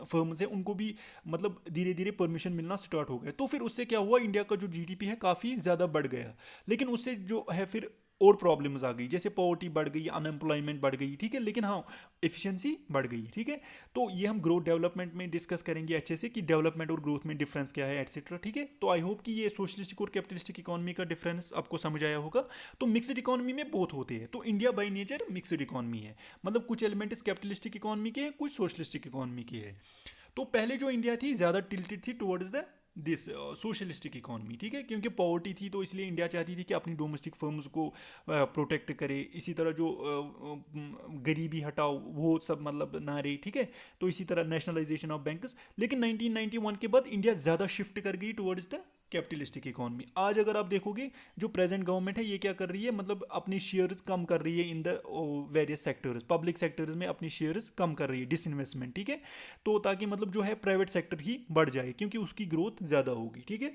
फर्म्स है, उनको भी मतलब धीरे धीरे परमिशन मिलना स्टार्ट हो गया। तो फिर उससे क्या हुआ, इंडिया का जो जीडीपी है काफ़ी ज़्यादा बढ़ गया, लेकिन उससे जो है फिर और प्रॉब्लम्स आ गई, जैसे पॉवर्टी बढ़ गई, अनएम्प्लॉयमेंट बढ़ गई, ठीक है, लेकिन हाँ एफिशिएंसी बढ़ गई, ठीक है। तो ये हम ग्रोथ डेवलपमेंट में डिस्कस करेंगे अच्छे से कि डेवलपमेंट और ग्रोथ में डिफरेंस क्या है एटसेट्रा, ठीक है। तो आई होप कि ये सोशलिस्टिक और कैपिटलिस्टिक इकोनॉमी का डिफरेंस आपको समझ आया होगा। तो मिक्सड इकोनॉमी में बहुत होते हैं, तो India by nature mixed economy है, मतलब कुछ एलिमेंट्स कैपिटलिस्टिक इकोनॉमी के हैं, कुछ सोशलिस्टिक इकोनॉमी के है। तो पहले जो इंडिया थी ज़्यादा टिल्टेड थी towards the this socialistic economy, ठीक है, क्योंकि पॉवर्टी थी तो इसलिए इंडिया चाहती थी कि अपनी डोमेस्टिक फर्म्स को प्रोटेक्ट करे, इसी तरह जो गरीबी हटाओ वो सब मतलब ना रही, ठीक है। तो इसी तरह नेशनलाइजेशन ऑफ बैंक्स। लेकिन 1991 के बाद इंडिया ज़्यादा शिफ्ट कर गई टुवर्ड्स द कैपिटलिस्टिक इकोनॉमी। आज अगर आप देखोगे जो प्रेजेंट गवर्नमेंट है ये क्या कर रही है, मतलब अपनी शेयर्स कम कर रही है in the various sectors, public sectors में अपनी शेयर्स कम कर रही है, डिसइन्वेस्टमेंट, ठीक है। तो ताकि मतलब जो है प्राइवेट सेक्टर ही बढ़ जाए क्योंकि उसकी ग्रोथ ज़्यादा होगी, ठीक है।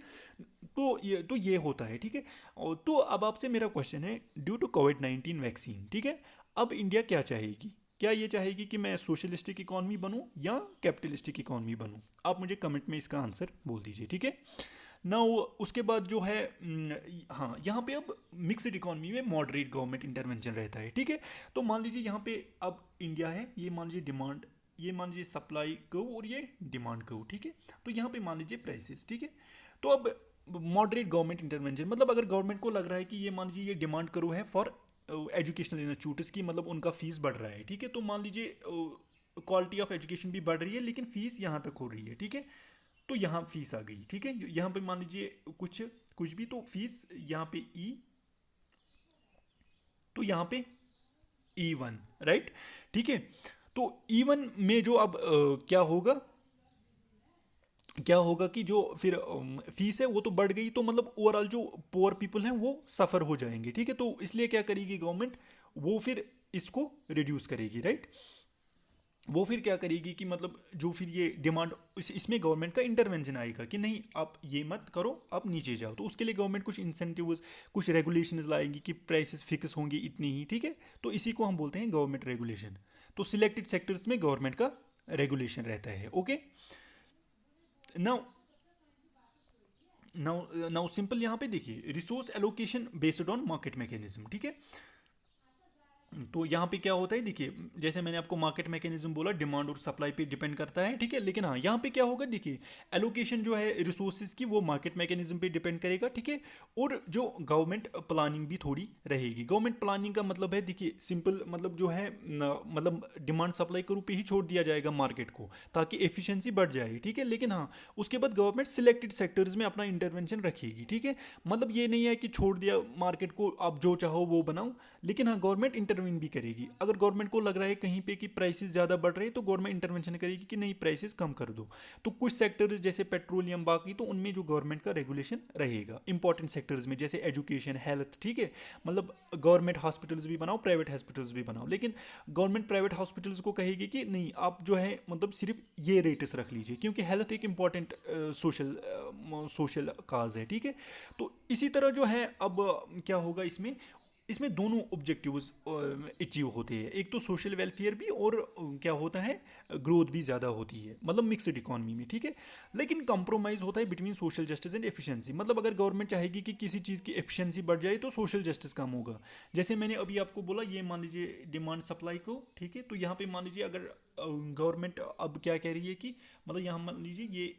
तो ये होता है, ठीक है। और तो अब आपसे मेरा क्वेश्चन है, ड्यू टू कोविड-19 वैक्सीन, ठीक है, अब इंडिया क्या चाहेगी? क्या ये चाहेगी कि मैं सोशलिस्टिक इकोनॉमी बनूं या कैपिटलिस्टिक इकोनॉमी बनूं? आप मुझे कमेंट में इसका आंसर बोल दीजिए, ठीक है ना। उसके बाद जो है हाँ यहाँ पे अब मिक्सड इकोनॉमी में मॉडरेट गवर्नमेंट इंटरवेंशन रहता है, ठीक है। तो मान लीजिए यहाँ पे अब इंडिया है, ये मान लीजिए डिमांड, ये मान लीजिए सप्लाई कर्व और ये डिमांड कर्व, ठीक है। तो यहाँ पे मान लीजिए प्राइसेस, ठीक है। तो अब मॉडरेट गवर्नमेंट इंटरवेंशन मतलब अगर गवर्नमेंट को लग रहा है कि ये मान लीजिए ये डिमांड कर्व है फॉर एजुकेशनल इंस्टीट्यूट्स की, मतलब उनका फीस बढ़ रहा है, ठीक है। तो मान लीजिए क्वालिटी ऑफ एजुकेशन भी बढ़ रही है लेकिन फीस यहाँ तक हो रही है, ठीक है। तो यहाँ फीस आ गई, ठीक है। यहाँ पे मान लीजिए कुछ कुछ भी, तो फीस यहाँ पे ई, तो यहाँ पे E1, राइट, ठीक है। तो E1 में जो अब क्या होगा कि जो फिर फीस है वो तो बढ़ गई, तो मतलब ओवरऑल जो पुअर पीपल हैं वो सफ़र हो जाएंगे, ठीक है। तो इसलिए क्या करेगी गवर्नमेंट, वो फिर इसको रिड्यूस करेगी, राइट। वो फिर क्या करेगी कि मतलब जो फिर ये डिमांड, इसमें गवर्नमेंट का इंटरवेंशन आएगा कि नहीं आप ये मत करो, आप नीचे जाओ। तो उसके लिए गवर्नमेंट कुछ इंसेंटिव्स, कुछ रेगुलेशंस लाएगी कि प्राइसेस फिक्स होंगे इतनी ही, ठीक है। तो इसी को हम बोलते हैं गवर्नमेंट रेगुलेशन। तो सिलेक्टेड सेक्टर्स में गवर्नमेंट का रेगुलेशन रहता है, okay. Now now now simple यहाँ पे देखिए, resource allocation based on market mechanism, ठीक है। तो यहाँ पे क्या होता है देखिए, जैसे मैंने आपको मार्केट मैकेनिज्म बोला, डिमांड और सप्लाई पे डिपेंड करता है, ठीक है। लेकिन हाँ यहाँ पे क्या होगा देखिए, एलोकेशन जो है रिसोर्सेज की वो मार्केट मैकेनिज्म पे डिपेंड करेगा, ठीक है। और जो गवर्नमेंट प्लानिंग भी थोड़ी रहेगी। गवर्नमेंट प्लानिंग का मतलब है देखिए सिंपल, मतलब जो है मतलब डिमांड सप्लाई के रूप पे ही छोड़ दिया जाएगा मार्केट को ताकि एफिशिएंसी बढ़ जाए, ठीक है। लेकिन हाँ उसके बाद गवर्नमेंट सिलेक्टेड सेक्टर्स में अपना इंटरवेंशन रखेगी, ठीक है। मतलब ये नहीं है कि छोड़ दिया मार्केट को, आप जो चाहो वो बनाओ, लेकिन हाँ गवर्नमेंट इंटरवीन भी करेगी। अगर गवर्नमेंट को लग रहा है कहीं पे कि प्राइसेस ज़्यादा बढ़ रहे हैं तो गवर्नमेंट इंटरवेंशन करेगी कि नहीं प्राइसेस कम कर दो। तो कुछ सेक्टर्स जैसे पेट्रोलियम बाकी, तो उनमें जो गवर्नमेंट का रेगुलेशन रहेगा। इंपॉर्टेंट सेक्टर्स में जैसे एजुकेशन, हेल्थ, ठीक है, मतलब गवर्नमेंट हॉस्पिटल्स भी बनाओ, प्राइवेट हॉस्पिटल्स भी बनाओ, लेकिन गवर्नमेंट प्राइवेट हॉस्पिटल्स को कहेगी कि नहीं आप जो है मतलब सिर्फ ये रेट्स रख लीजिए क्योंकि हेल्थ एक इंपॉर्टेंट सोशल काज है, ठीक है। तो इसी तरह जो है अब क्या होगा इसमें, इसमें दोनों ऑब्जेक्टिव्स अचीव होते हैं, एक तो सोशल वेलफेयर भी और क्या होता है ग्रोथ भी ज़्यादा होती है, मतलब मिक्सड इकोनॉमी में, ठीक है। लेकिन कंप्रोमाइज़ होता है between social justice and efficiency. मतलब अगर गवर्नमेंट चाहेगी कि किसी चीज़ की एफिशिएंसी बढ़ जाए तो सोशल जस्टिस कम होगा। जैसे मैंने अभी आपको बोला, ये मान लीजिए डिमांड सप्लाई को, ठीक है। तो यहाँ पे मान लीजिए अगर गवर्नमेंट अब क्या कह रही है कि मतलब यहाँ मान लीजिए ये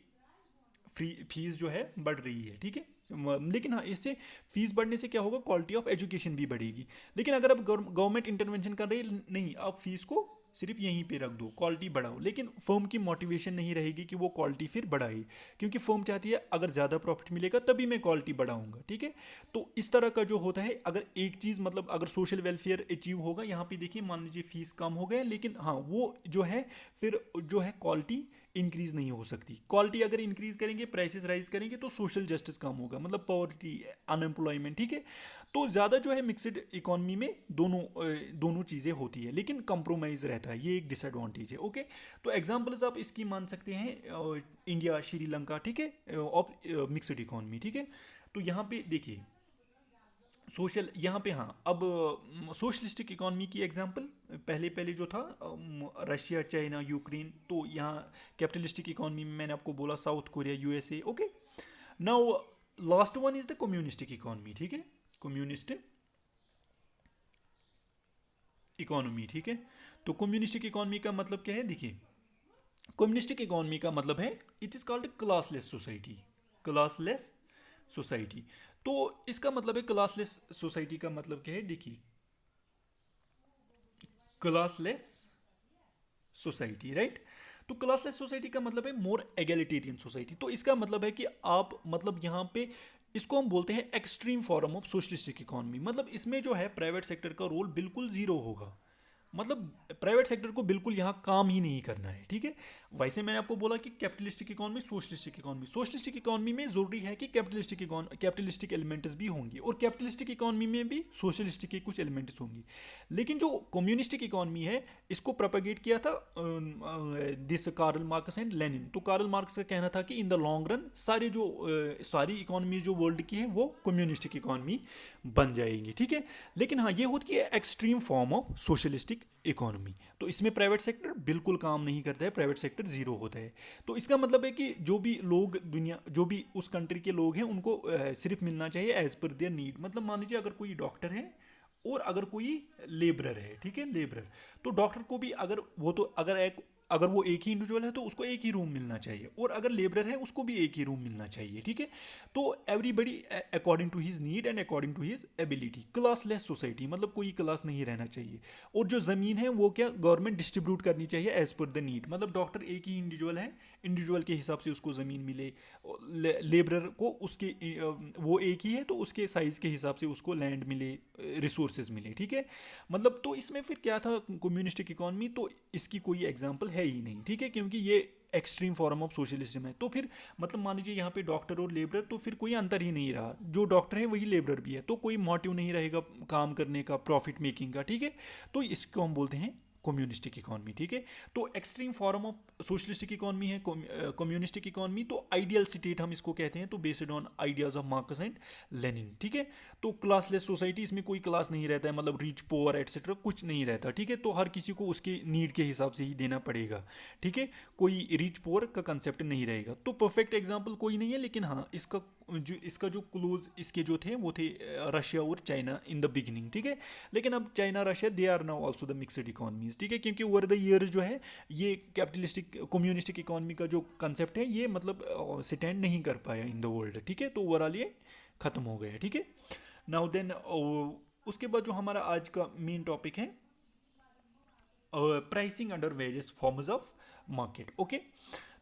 फीस जो है बढ़ रही है, ठीक है। लेकिन हाँ इससे फीस बढ़ने से क्या होगा, क्वालिटी ऑफ एजुकेशन भी बढ़ेगी। लेकिन अगर अब गवर्नमेंट इंटरवेंशन कर रही है, नहीं आप फीस को सिर्फ यहीं पे रख दो, क्वालिटी बढ़ाओ, लेकिन फर्म की मोटिवेशन नहीं रहेगी कि वो क्वालिटी फिर बढ़ाए, क्योंकि फर्म चाहती है अगर ज़्यादा प्रॉफिट मिलेगा तभी मैं क्वालिटी बढ़ाऊंगा, ठीक है। तो इस तरह का जो होता है, अगर एक चीज़ मतलब अगर सोशल वेलफेयर अचीव होगा, यहाँ पे देखिए मान लीजिए फीस कम हो गया, लेकिन हाँ वो जो है फिर जो है क्वालिटी इंक्रीज नहीं हो सकती। क्वालिटी अगर इंक्रीज करेंगे, प्राइसेस राइज करेंगे, तो सोशल जस्टिस कम होगा, मतलब पॉवर्टी, अनएम्प्लॉयमेंट, ठीक है। तो ज़्यादा जो है मिक्सड इकोनॉमी में दोनों चीज़ें होती है, लेकिन कंप्रोमाइज़ रहता है, ये एक डिसएडवांटेज है, ओके। तो एग्जांपल्स आप इसकी मान सकते हैं इंडिया, श्रीलंका, ठीक है, ऑफ मिक्सड इकोनॉमी, ठीक है। तो यहाँ पे देखिए सोशल, यहाँ पे हाँ, अब सोशलिस्टिक इकोनॉमी की एग्जांपल पहले पहले जो था रशिया, चाइना, यूक्रेन, तो यहाँ कैपिटलिस्टिक इकोनॉमी में मैंने आपको बोला south Korea, USA, okay. Now last one is the communistic economy, ठीक है, कम्युनिस्ट इकोनॉमी, ठीक है। तो कम्युनिस्टिक इकोनॉमी का मतलब क्या है, देखिए कम्युनिस्टिक इकोनॉमी का मतलब है it is called classless society, classless society. तो इसका मतलब है क्लासलेस सोसाइटी का मतलब क्या है, देखिए क्लासलेस सोसाइटी, राइट। तो क्लासलेस सोसाइटी का मतलब है मोर एगैलिटेरियन सोसाइटी। तो इसका मतलब है कि आप मतलब यहाँ पे इसको हम बोलते हैं extreme form of socialistic economy, मतलब इसमें जो है प्राइवेट सेक्टर का रोल बिल्कुल जीरो होगा, मतलब प्राइवेट सेक्टर को बिल्कुल यहाँ काम ही नहीं करना है, ठीक है। वैसे मैंने आपको बोला कि capitalistic economy, socialistic economy, socialistic economy में जरूरी है कि कैपिटलिस्टिक एलिमेंट्स भी होंगे, और कैपिटलिस्टिक इकोनॉमी में भी सोशलिस्टिक के कुछ एलिमेंट्स होंगे। लेकिन जो कम्युनिस्टिक इकोनॉमी है, इसको प्रोपेगेट किया था this Karl Marx and Lenin. तो कार्ल मार्क्स का कहना था कि इन द लॉन्ग रन सारी इकोनॉमी जो वर्ल्ड की है वो कम्युनिस्टिक इकोनॉमी बन जाएंगी, ठीक है। लेकिन हाँ ये होती है extreme form of socialistic economy. तो इसमें प्राइवेट सेक्टर बिल्कुल काम नहीं करता है, प्राइवेट सेक्टर जीरो होता है। तो इसका मतलब है कि जो भी लोग दुनिया, जो भी उस कंट्री के लोग हैं, उनको सिर्फ मिलना चाहिए एज पर देयर नीड। मतलब मान लीजिए अगर कोई डॉक्टर है और अगर कोई लेबरर है, ठीक है, लेबरर, तो डॉक्टर को भी अगर वो तो अगर वो एक ही इंडिविजुअल है तो उसको एक ही रूम मिलना चाहिए, और अगर लेबरर है उसको भी एक ही रूम मिलना चाहिए, ठीक है। तो everybody according to his need and according to his ability, classless society, मतलब कोई क्लास नहीं रहना चाहिए। और जो ज़मीन है वो क्या गवर्नमेंट डिस्ट्रीब्यूट करनी चाहिए एज पर द नीड, मतलब डॉक्टर एक ही इंडिविजुअल है, इंडिविजुअल के हिसाब से उसको ज़मीन मिले, लेबरर को उसके वो एक ही है तो उसके साइज़ के हिसाब से उसको लैंड मिले, रिसोर्सेज मिले, ठीक है। मतलब तो इसमें फिर क्या था कम्युनिस्टिक इकोनॉमी, तो इसकी कोई एग्जांपल है ही नहीं, ठीक है, क्योंकि ये एक्सट्रीम फॉर्म ऑफ सोशलिज्म है। तो फिर मतलब मान लीजिए यहाँ पे डॉक्टर और लेबरर, तो फिर कोई अंतर ही नहीं रहा, जो डॉक्टर है वही लेबरर भी है, तो कोई मोटिव नहीं रहेगा काम करने का, प्रॉफिट मेकिंग का, ठीक है। तो इसको हम बोलते हैं कम्युनिस्टिक इकोनॉमी, ठीक है। तो extreme form of socialistic economy है कम्युनिस्टिक इकोनॉमी। तो आइडियल स्टेट हम इसको कहते हैं, तो based on ideas of marks and Lenin, ठीक है। तो क्लासलेस सोसाइटी, इसमें कोई क्लास नहीं रहता है, मतलब रिच पोअर एटसेट्रा कुछ नहीं रहता, ठीक है। तो हर किसी को उसके नीड के हिसाब से ही देना पड़ेगा, ठीक है, कोई रिच पोअर का कंसेप्ट नहीं रहेगा। तो परफेक्ट एग्जाम्पल कोई नहीं है, लेकिन हाँ इसका जो क्लोज इसके जो थे वो थे रशिया और चाइना इन द बिगिनिंग, ठीक है। लेकिन अब China, Russia, they are now also the mixed economies, ठीक है, क्योंकि ओवर द ईयर्स जो है ये कैपिटलिस्टिक कम्युनिस्टिक इकोनॉमी का जो कंसेप्ट है ये मतलब स्टैंड नहीं कर पाया इन द वर्ल्ड, ठीक है। तो ओवरऑल ये खत्म हो गया, ठीक है। नाउ देन उसके बाद जो हमारा आज का मेन टॉपिक है pricing under various forms of market, okay.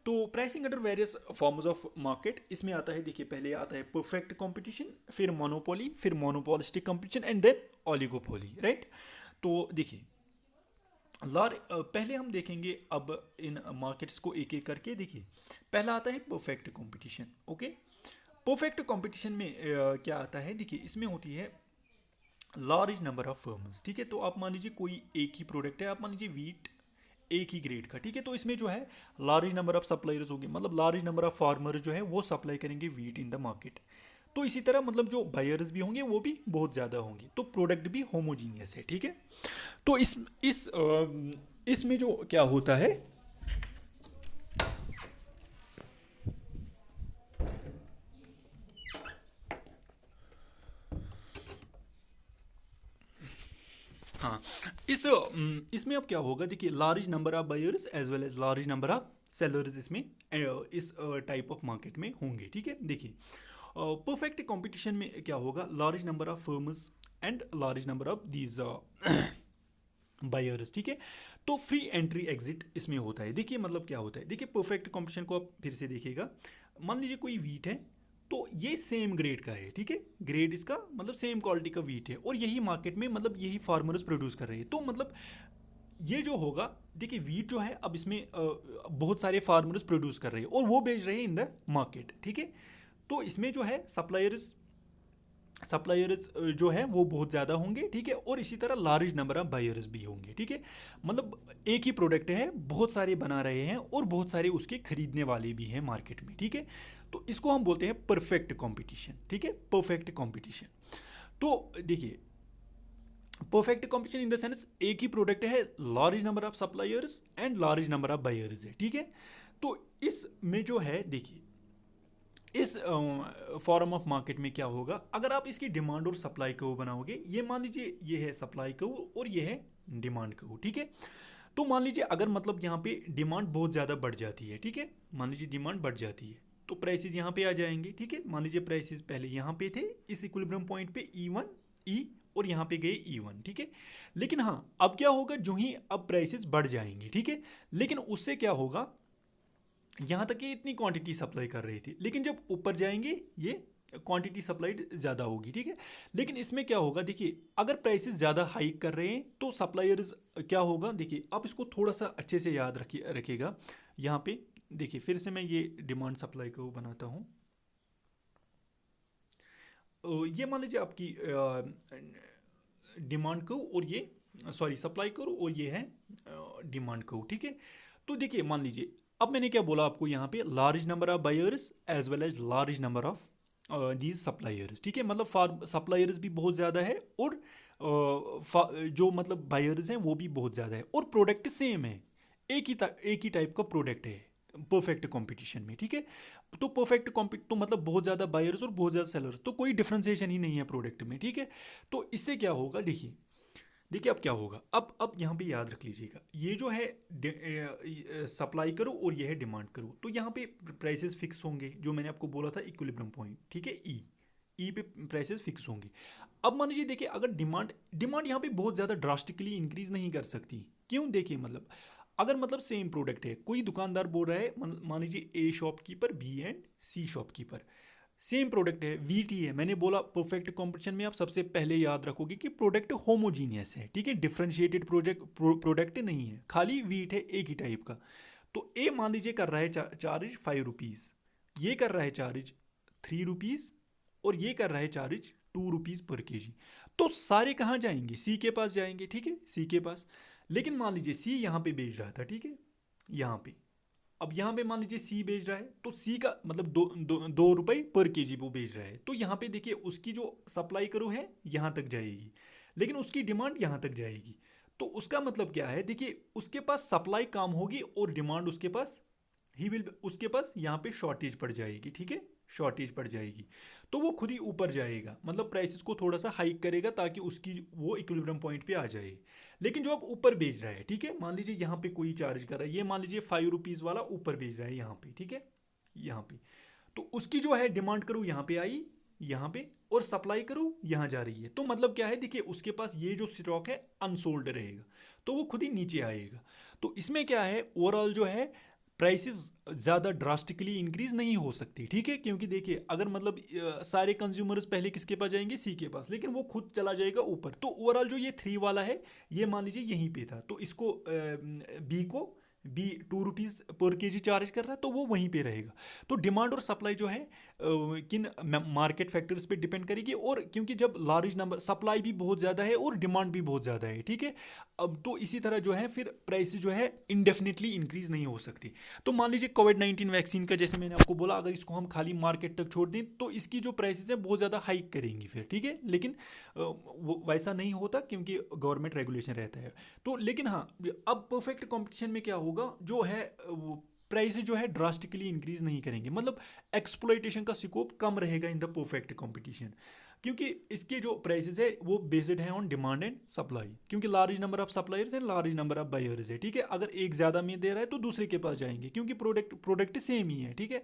तो pricing under various forms of market, इसमें आता है, देखिए पहले आता है परफेक्ट कंपटीशन, फिर मोनोपोली, फिर monopolistic competition and then oligopoly, right. तो देखिए पहले हम देखेंगे अब इन मार्केट्स को एक एक करके। देखिए पहला आता है perfect competition, okay. Perfect competition में क्या आता है, देखिए इसमें होती है लार्ज नंबर ऑफ फर्म्स, ठीक है। तो आप मान लीजिए कोई एक ही प्रोडक्ट है, आप मान लीजिए वीट एक ही ग्रेड का, ठीक है। तो इसमें जो है लार्ज नंबर ऑफ सप्लायर्स होंगे, मतलब लार्ज नंबर ऑफ फार्मर जो है वो सप्लाई करेंगे वीट इन द मार्केट। तो इसी तरह मतलब जो बायर्स भी होंगे वो भी बहुत ज़्यादा होंगे, तो प्रोडक्ट भी होमोजीनियस है, ठीक है। तो इसमें जो क्या होता है, हाँ इसमें अब क्या होगा, देखिए large number of buyers as well as large number of sellers इसमें इस टाइप ऑफ मार्केट में होंगे, ठीक है। देखिए परफेक्ट कंपटीशन में क्या होगा, large number of firms and large number of these buyers, ठीक है। तो फ्री एंट्री एग्जिट इसमें होता है। देखिए मतलब क्या होता है, देखिए परफेक्ट कंपटीशन को आप फिर से देखिएगा। मान लीजिए कोई वीट है, तो ये सेम ग्रेड का है, ठीक है, ग्रेड इसका मतलब सेम क्वालिटी का वीट है, और यही मार्केट में मतलब यही फार्मर्स प्रोड्यूस कर रहे हैं। तो मतलब ये जो होगा, देखिए वीट जो है अब इसमें बहुत सारे फार्मर्स प्रोड्यूस कर रहे हैं और वो बेच रहे हैं इन द मार्केट, ठीक है। तो इसमें जो है सप्लायर्स जो है वो बहुत ज़्यादा होंगे, ठीक है, और इसी तरह लार्ज नंबर ऑफ बायर्स भी होंगे, ठीक है। मतलब एक ही प्रोडक्ट है, बहुत सारे बना रहे हैं और बहुत सारे उसके खरीदने वाले भी हैं मार्केट में, ठीक है। तो इसको हम बोलते हैं परफेक्ट कंपटीशन, ठीक है, परफेक्ट कंपटीशन। तो देखिए perfect competition in the sense एक ही प्रोडक्ट है, large number of suppliers and large number of buyers है, ठीक है। तो इसमें जो है देखिए इस फॉर्म ऑफ मार्केट में क्या होगा, अगर आप इसकी डिमांड और सप्लाई को बनाओगे, ये मान लीजिए ये है सप्लाई को और ये है डिमांड को, ठीक है। तो मान लीजिए अगर मतलब यहाँ पे डिमांड बहुत ज़्यादा बढ़ जाती है, ठीक है, मान लीजिए डिमांड बढ़ जाती है, तो प्राइसेस यहाँ पे आ जाएंगे, ठीक है। मान लीजिए प्राइसेस पहले यहाँ पे थे इस इक्विलिब्रियम पॉइंट पे E1 ई, और यहाँ पे गए E1, ठीक है। लेकिन हाँ अब क्या होगा, जो ही अब प्राइसेस बढ़ जाएंगे, ठीक है, लेकिन उससे क्या होगा, यहाँ तक ये इतनी क्वांटिटी सप्लाई कर रही थी, लेकिन जब ऊपर जाएंगे ये क्वांटिटी सप्लाइड ज़्यादा होगी, ठीक है। लेकिन इसमें क्या होगा, देखिए अगर प्राइसेस ज़्यादा हाइक कर रहे हैं तो सप्लायर्स क्या होगा, देखिए आप इसको थोड़ा सा अच्छे से याद रखिएगा। यहाँ पे देखिए फिर से मैं ये डिमांड सप्लाई को बनाता हूँ। ये मान लीजिए आपकी डिमांड को और ये सॉरी सप्लाई करो और ये है डिमांड को, ठीक है। तो देखिए मान लीजिए अब मैंने क्या बोला आपको, यहाँ पे large number of buyers as well as large number of these suppliers, ठीक है। मतलब फार्म सप्लायर्स भी बहुत ज़्यादा है और जो मतलब बायर्स हैं वो भी बहुत ज़्यादा है, और प्रोडक्ट सेम है, एक ही टाइप का प्रोडक्ट है परफेक्ट कंपटीशन में, ठीक है। तो परफेक्ट कॉम्पिट तो मतलब बहुत ज़्यादा बायर्स और बहुत ज़्यादा सेलर्स, तो कोई डिफ्रेंसिएशन ही नहीं है प्रोडक्ट में, ठीक है। तो इससे क्या होगा, देखिए देखिए अब क्या होगा, अब यहाँ पे याद रख लीजिएगा, ये जो है सप्लाई करो और ये है डिमांड करो, तो यहाँ पे प्राइसेस फिक्स होंगे, जो मैंने आपको बोला था इक्विलिब्रियम पॉइंट, ठीक है, ई पे प्राइसेस फिक्स होंगे। अब मान लीजिए देखिए अगर डिमांड यहाँ पे बहुत ज़्यादा ड्रास्टिकली इंक्रीज नहीं कर सकती, क्यों, देखिए मतलब अगर मतलब सेम प्रोडक्ट है, कोई दुकानदार बोल रहा है, मान लीजिए A shopkeeper, B and C shopkeeper, same product है, वीटी है, मैंने बोला परफेक्ट कंपटीशन में आप सबसे पहले याद रखोगे कि प्रोडक्ट होमोजीनियस है, ठीक है, डिफरेंशिएटेड प्रोडक्ट नहीं है, खाली वीट है एक ही टाइप का। तो ए मान लीजिए कर रहा है चार्ज 5 रुपीज़, ये कर रहा है चार्ज 3 रुपीज़, और ये कर रहा है चार्ज 2 रुपीज़ पर केजी। तो सारे कहाँ जाएंगे, सी के पास जाएंगे, ठीक है, सी के पास। लेकिन मान लीजिए सी यहाँ पे बेच रहा था, ठीक है, यहाँ पे, अब यहाँ पे मान लीजिए सी बेच रहा है, तो सी का मतलब 2 रुपये पर केजी वो बेच रहा है, तो यहाँ पे देखिए उसकी जो सप्लाई करो है यहाँ तक जाएगी, लेकिन उसकी डिमांड यहाँ तक जाएगी। तो उसका मतलब क्या है, देखिए उसके पास सप्लाई कम होगी और डिमांड उसके पास उसके पास यहाँ पे शॉर्टेज पड़ जाएगी, ठीक है, शॉर्टेज पड़ जाएगी, तो वो खुद ही ऊपर जाएगा, मतलब प्राइसेस को थोड़ा सा हाइक करेगा ताकि उसकी वो इक्विलिब्रियम पॉइंट पे आ जाए। लेकिन जो आप ऊपर बेच रहा है, ठीक है, मान लीजिए यहाँ पे कोई चार्ज कर रहा है, ये मान लीजिए 5 रुपीज़ वाला ऊपर बेच रहा है यहाँ पे, ठीक है, यहाँ पे, तो उसकी जो है डिमांड करो यहाँ पे आई, यहाँ पे, और सप्लाई करो यहाँ जा रही है, तो मतलब क्या है, देखिए उसके पास ये जो स्टॉक है अनसोल्ड रहेगा, तो वो खुद ही नीचे आएगा। तो इसमें क्या है, ओवरऑल जो है प्राइसेस ज़्यादा ड्रास्टिकली इंक्रीज नहीं हो सकती, ठीक है, क्योंकि देखिए अगर मतलब सारे कंज्यूमर्स पहले किसके पास जाएंगे, सी के पास, लेकिन वो खुद चला जाएगा ऊपर, तो ओवरऑल जो ये 3 वाला है ये मान लीजिए यहीं पे था, तो इसको बी 2 रुपीज़ पर केजी चार्ज कर रहा है, तो वो वहीं पे रहेगा। तो डिमांड और सप्लाई जो है किन मार्केट फैक्टर्स पे डिपेंड करेगी, और क्योंकि जब लार्ज नंबर सप्लाई भी बहुत ज़्यादा है और डिमांड भी बहुत ज़्यादा है, ठीक है, अब तो इसी तरह जो है फिर प्राइस जो है इंडेफिनेटली इंक्रीज नहीं हो सकती। तो मान लीजिए कोविड-19 वैक्सीन का, जैसे मैंने आपको बोला, अगर इसको हम खाली मार्केट तक छोड़ दें तो इसकी जो प्राइसेस हैं बहुत ज़्यादा हाइक करेंगी फिर, ठीक है, लेकिन वो वैसा नहीं होता क्योंकि गवर्नमेंट रेगुलेशन रहता है। तो लेकिन हाँ अब परफेक्ट कंपटीशन में क्या होगा, जो है प्राइस जो है ड्रास्टिकली इंक्रीज नहीं करेंगे, मतलब एक्सप्लॉइटेशन का स्कोप कम रहेगा इन द परफेक्ट कंपटीशन, क्योंकि इसके जो प्राइसेस है वो बेस्ड है ऑन डिमांड एंड सप्लाई, क्योंकि large number of suppliers and large number of buyers है, ठीक है। अगर एक ज़्यादा में दे रहा है तो दूसरे के पास जाएंगे, क्योंकि प्रोडक्ट सेम ही है, ठीक है,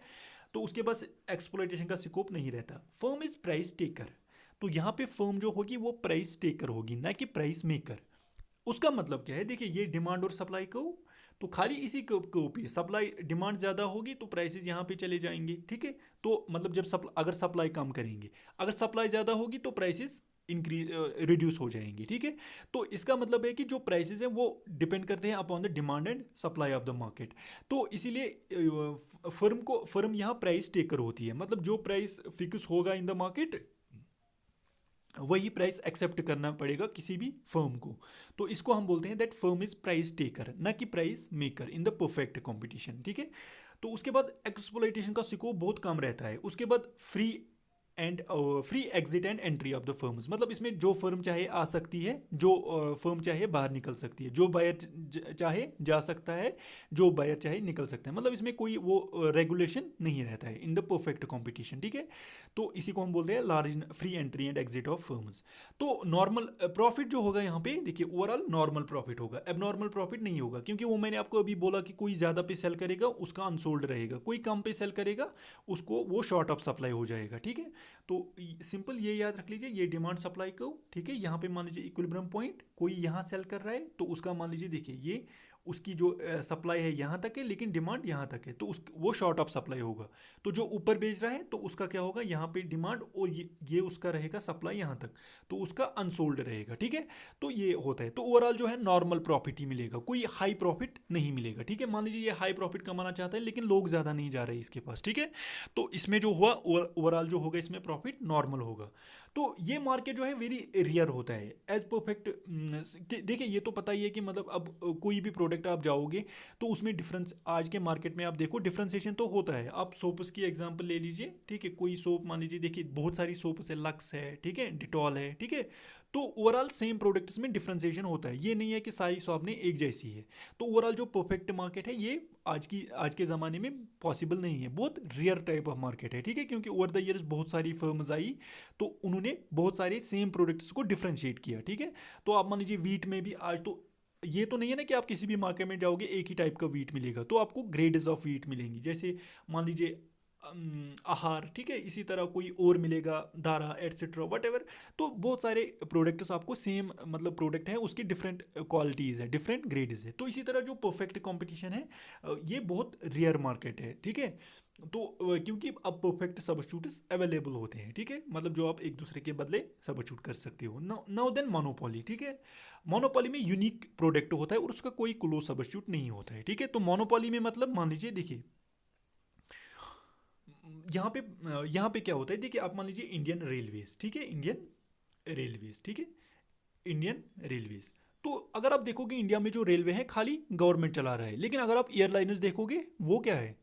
तो उसके पास एक्सप्लॉइटेशन का स्कोप नहीं रहता। फर्म इज प्राइस टेकर, तो यहाँ पे फर्म जो होगी वो प्राइस टेकर होगी, ना कि प्राइस मेकर। उसका मतलब क्या है, देखिए ये डिमांड और सप्लाई को, तो खाली इसी के ऊपर सप्लाई डिमांड ज़्यादा होगी तो प्राइसेस यहाँ पे चले जाएंगे, ठीक है। तो मतलब जब अगर सप्लाई कम करेंगे, अगर सप्लाई ज़्यादा होगी तो प्राइसेस इंक्रीज रिड्यूस हो जाएंगी, ठीक है। तो इसका मतलब है कि जो प्राइसेस हैं वो डिपेंड करते हैं upon the demand and supply of the market. तो इसीलिए फर्म यहाँ प्राइस टेकर होती है, मतलब जो प्राइस फिक्स होगा इन द मार्केट वही प्राइस एक्सेप्ट करना पड़ेगा किसी भी फर्म को। तो इसको हम बोलते हैं that firm is price taker, ना कि price maker in the perfect competition, ठीक है। तो उसके बाद एक्सप्लॉइटेशन का स्कोप बहुत कम रहता है। उसके बाद free exit and entry of the firms, मतलब इसमें जो फर्म चाहे आ सकती है, जो फर्म चाहे बाहर निकल सकती है, जो बायर चाहे जा सकता है, जो बायर चाहे निकल सकता है, मतलब इसमें कोई वो रेगुलेशन नहीं रहता है इन द परफेक्ट कंपटीशन, ठीक है। तो इसी को हम बोलते हैं large free entry and exit of firms. तो नॉर्मल प्रॉफिट जो होगा यहाँ पे, देखिए ओवरऑल नॉर्मल प्रॉफिट होगा, एबनॉर्मल प्रॉफिट नहीं होगा, क्योंकि वो मैंने आपको अभी बोला कि कोई ज़्यादा पे सेल करेगा उसका अनसोल्ड रहेगा, कोई कम पे सेल करेगा उसको वो शॉर्ट ऑफ सप्लाई हो जाएगा, ठीक है। तो सिंपल ये याद रख लीजिए, ये डिमांड सप्लाई को, ठीक है। यहाँ पे मान लीजिए इक्विलिब्रियम पॉइंट, कोई यहाँ सेल कर रहा है तो उसका मान लीजिए देखिए ये उसकी जो सप्लाई है यहाँ तक है लेकिन डिमांड यहाँ तक है, तो उस वो शॉर्ट ऑफ सप्लाई होगा। तो जो ऊपर बेच रहा है तो उसका क्या होगा, यहाँ पे डिमांड और ये उसका रहेगा सप्लाई यहाँ तक, तो उसका अनसोल्ड रहेगा, ठीक है। तो ये होता है, तो ओवरऑल जो है नॉर्मल प्रॉफिट ही मिलेगा, कोई हाई प्रॉफिट नहीं मिलेगा, ठीक है। मान लीजिए ये हाई प्रॉफिट कमाना चाहता है लेकिन लोग ज़्यादा नहीं जा रहे इसके पास, ठीक है। तो इसमें जो हुआ ओवरऑल जो होगा इसमें प्रॉफिट नॉर्मल होगा। तो ये मार्केट जो है वेरी रेयर होता है एज परफेक्ट। देखिए ये तो पता ही है कि मतलब अब कोई भी प्रोडक्ट आप जाओगे तो उसमें डिफरेंस, आज के मार्केट में आप देखो डिफरेंशिएशन तो होता है। आप सोप्स की एग्जांपल ले लीजिए, ठीक है। कोई सोप मान लीजिए, देखिए बहुत सारी सोप्स है, लक्स है, ठीक है, डिटॉल है, ठीक है। तो ओवरऑल सेम प्रोडक्ट्स में डिफरेंशिएशन होता है, ये नहीं है कि सारी शॉप ने एक जैसी है। तो ओवरऑल जो परफेक्ट मार्केट है ये आज के ज़माने में पॉसिबल नहीं है, बहुत रेयर टाइप ऑफ मार्केट है, ठीक है। क्योंकि ओवर द ईयर्स बहुत सारी फर्म्स आई तो उन्होंने बहुत सारे सेम प्रोडक्ट्स को डिफ्रेंशिएट किया, ठीक है। तो आप मान लीजिए वीट में भी आज तो ये तो नहीं है ना कि आप किसी भी मार्केट में जाओगे एक ही टाइप का वीट मिलेगा, तो आपको ग्रेड्स ऑफ वीट मिलेंगी। जैसे मान लीजिए आहार, ठीक है, इसी तरह कोई और मिलेगा, दारा एटसेट्रा वट एवर। तो बहुत सारे प्रोडक्ट्स आपको सेम मतलब प्रोडक्ट है उसकी डिफरेंट क्वालिटीज़ है, डिफरेंट ग्रेड्स है। तो इसी तरह जो परफेक्ट कंपटीशन है ये बहुत रेयर मार्केट है, ठीक है। तो क्योंकि अब परफेक्ट सबस्टिट्यूट्स अवेलेबल होते हैं, ठीक है, मतलब जो आप एक दूसरे के बदले सबस्टिट्यूट कर सकते हो। नाउ देन मोनोपोली, ठीक है। मोनोपोली में यूनिक प्रोडक्ट होता है और उसका कोई क्लोज सबस्टिट्यूट नहीं होता है, ठीक है। तो मोनोपोली में मतलब मान लीजिए देखिए यहाँ पे क्या होता है, देखिए आप मान लीजिए इंडियन रेलवेज, ठीक है, इंडियन रेलवेज, ठीक है, इंडियन रेलवेज। तो अगर आप देखोगे इंडिया में जो रेलवे है खाली गवर्नमेंट चला रहा है, लेकिन अगर आप एयरलाइनर्स देखोगे वो क्या है,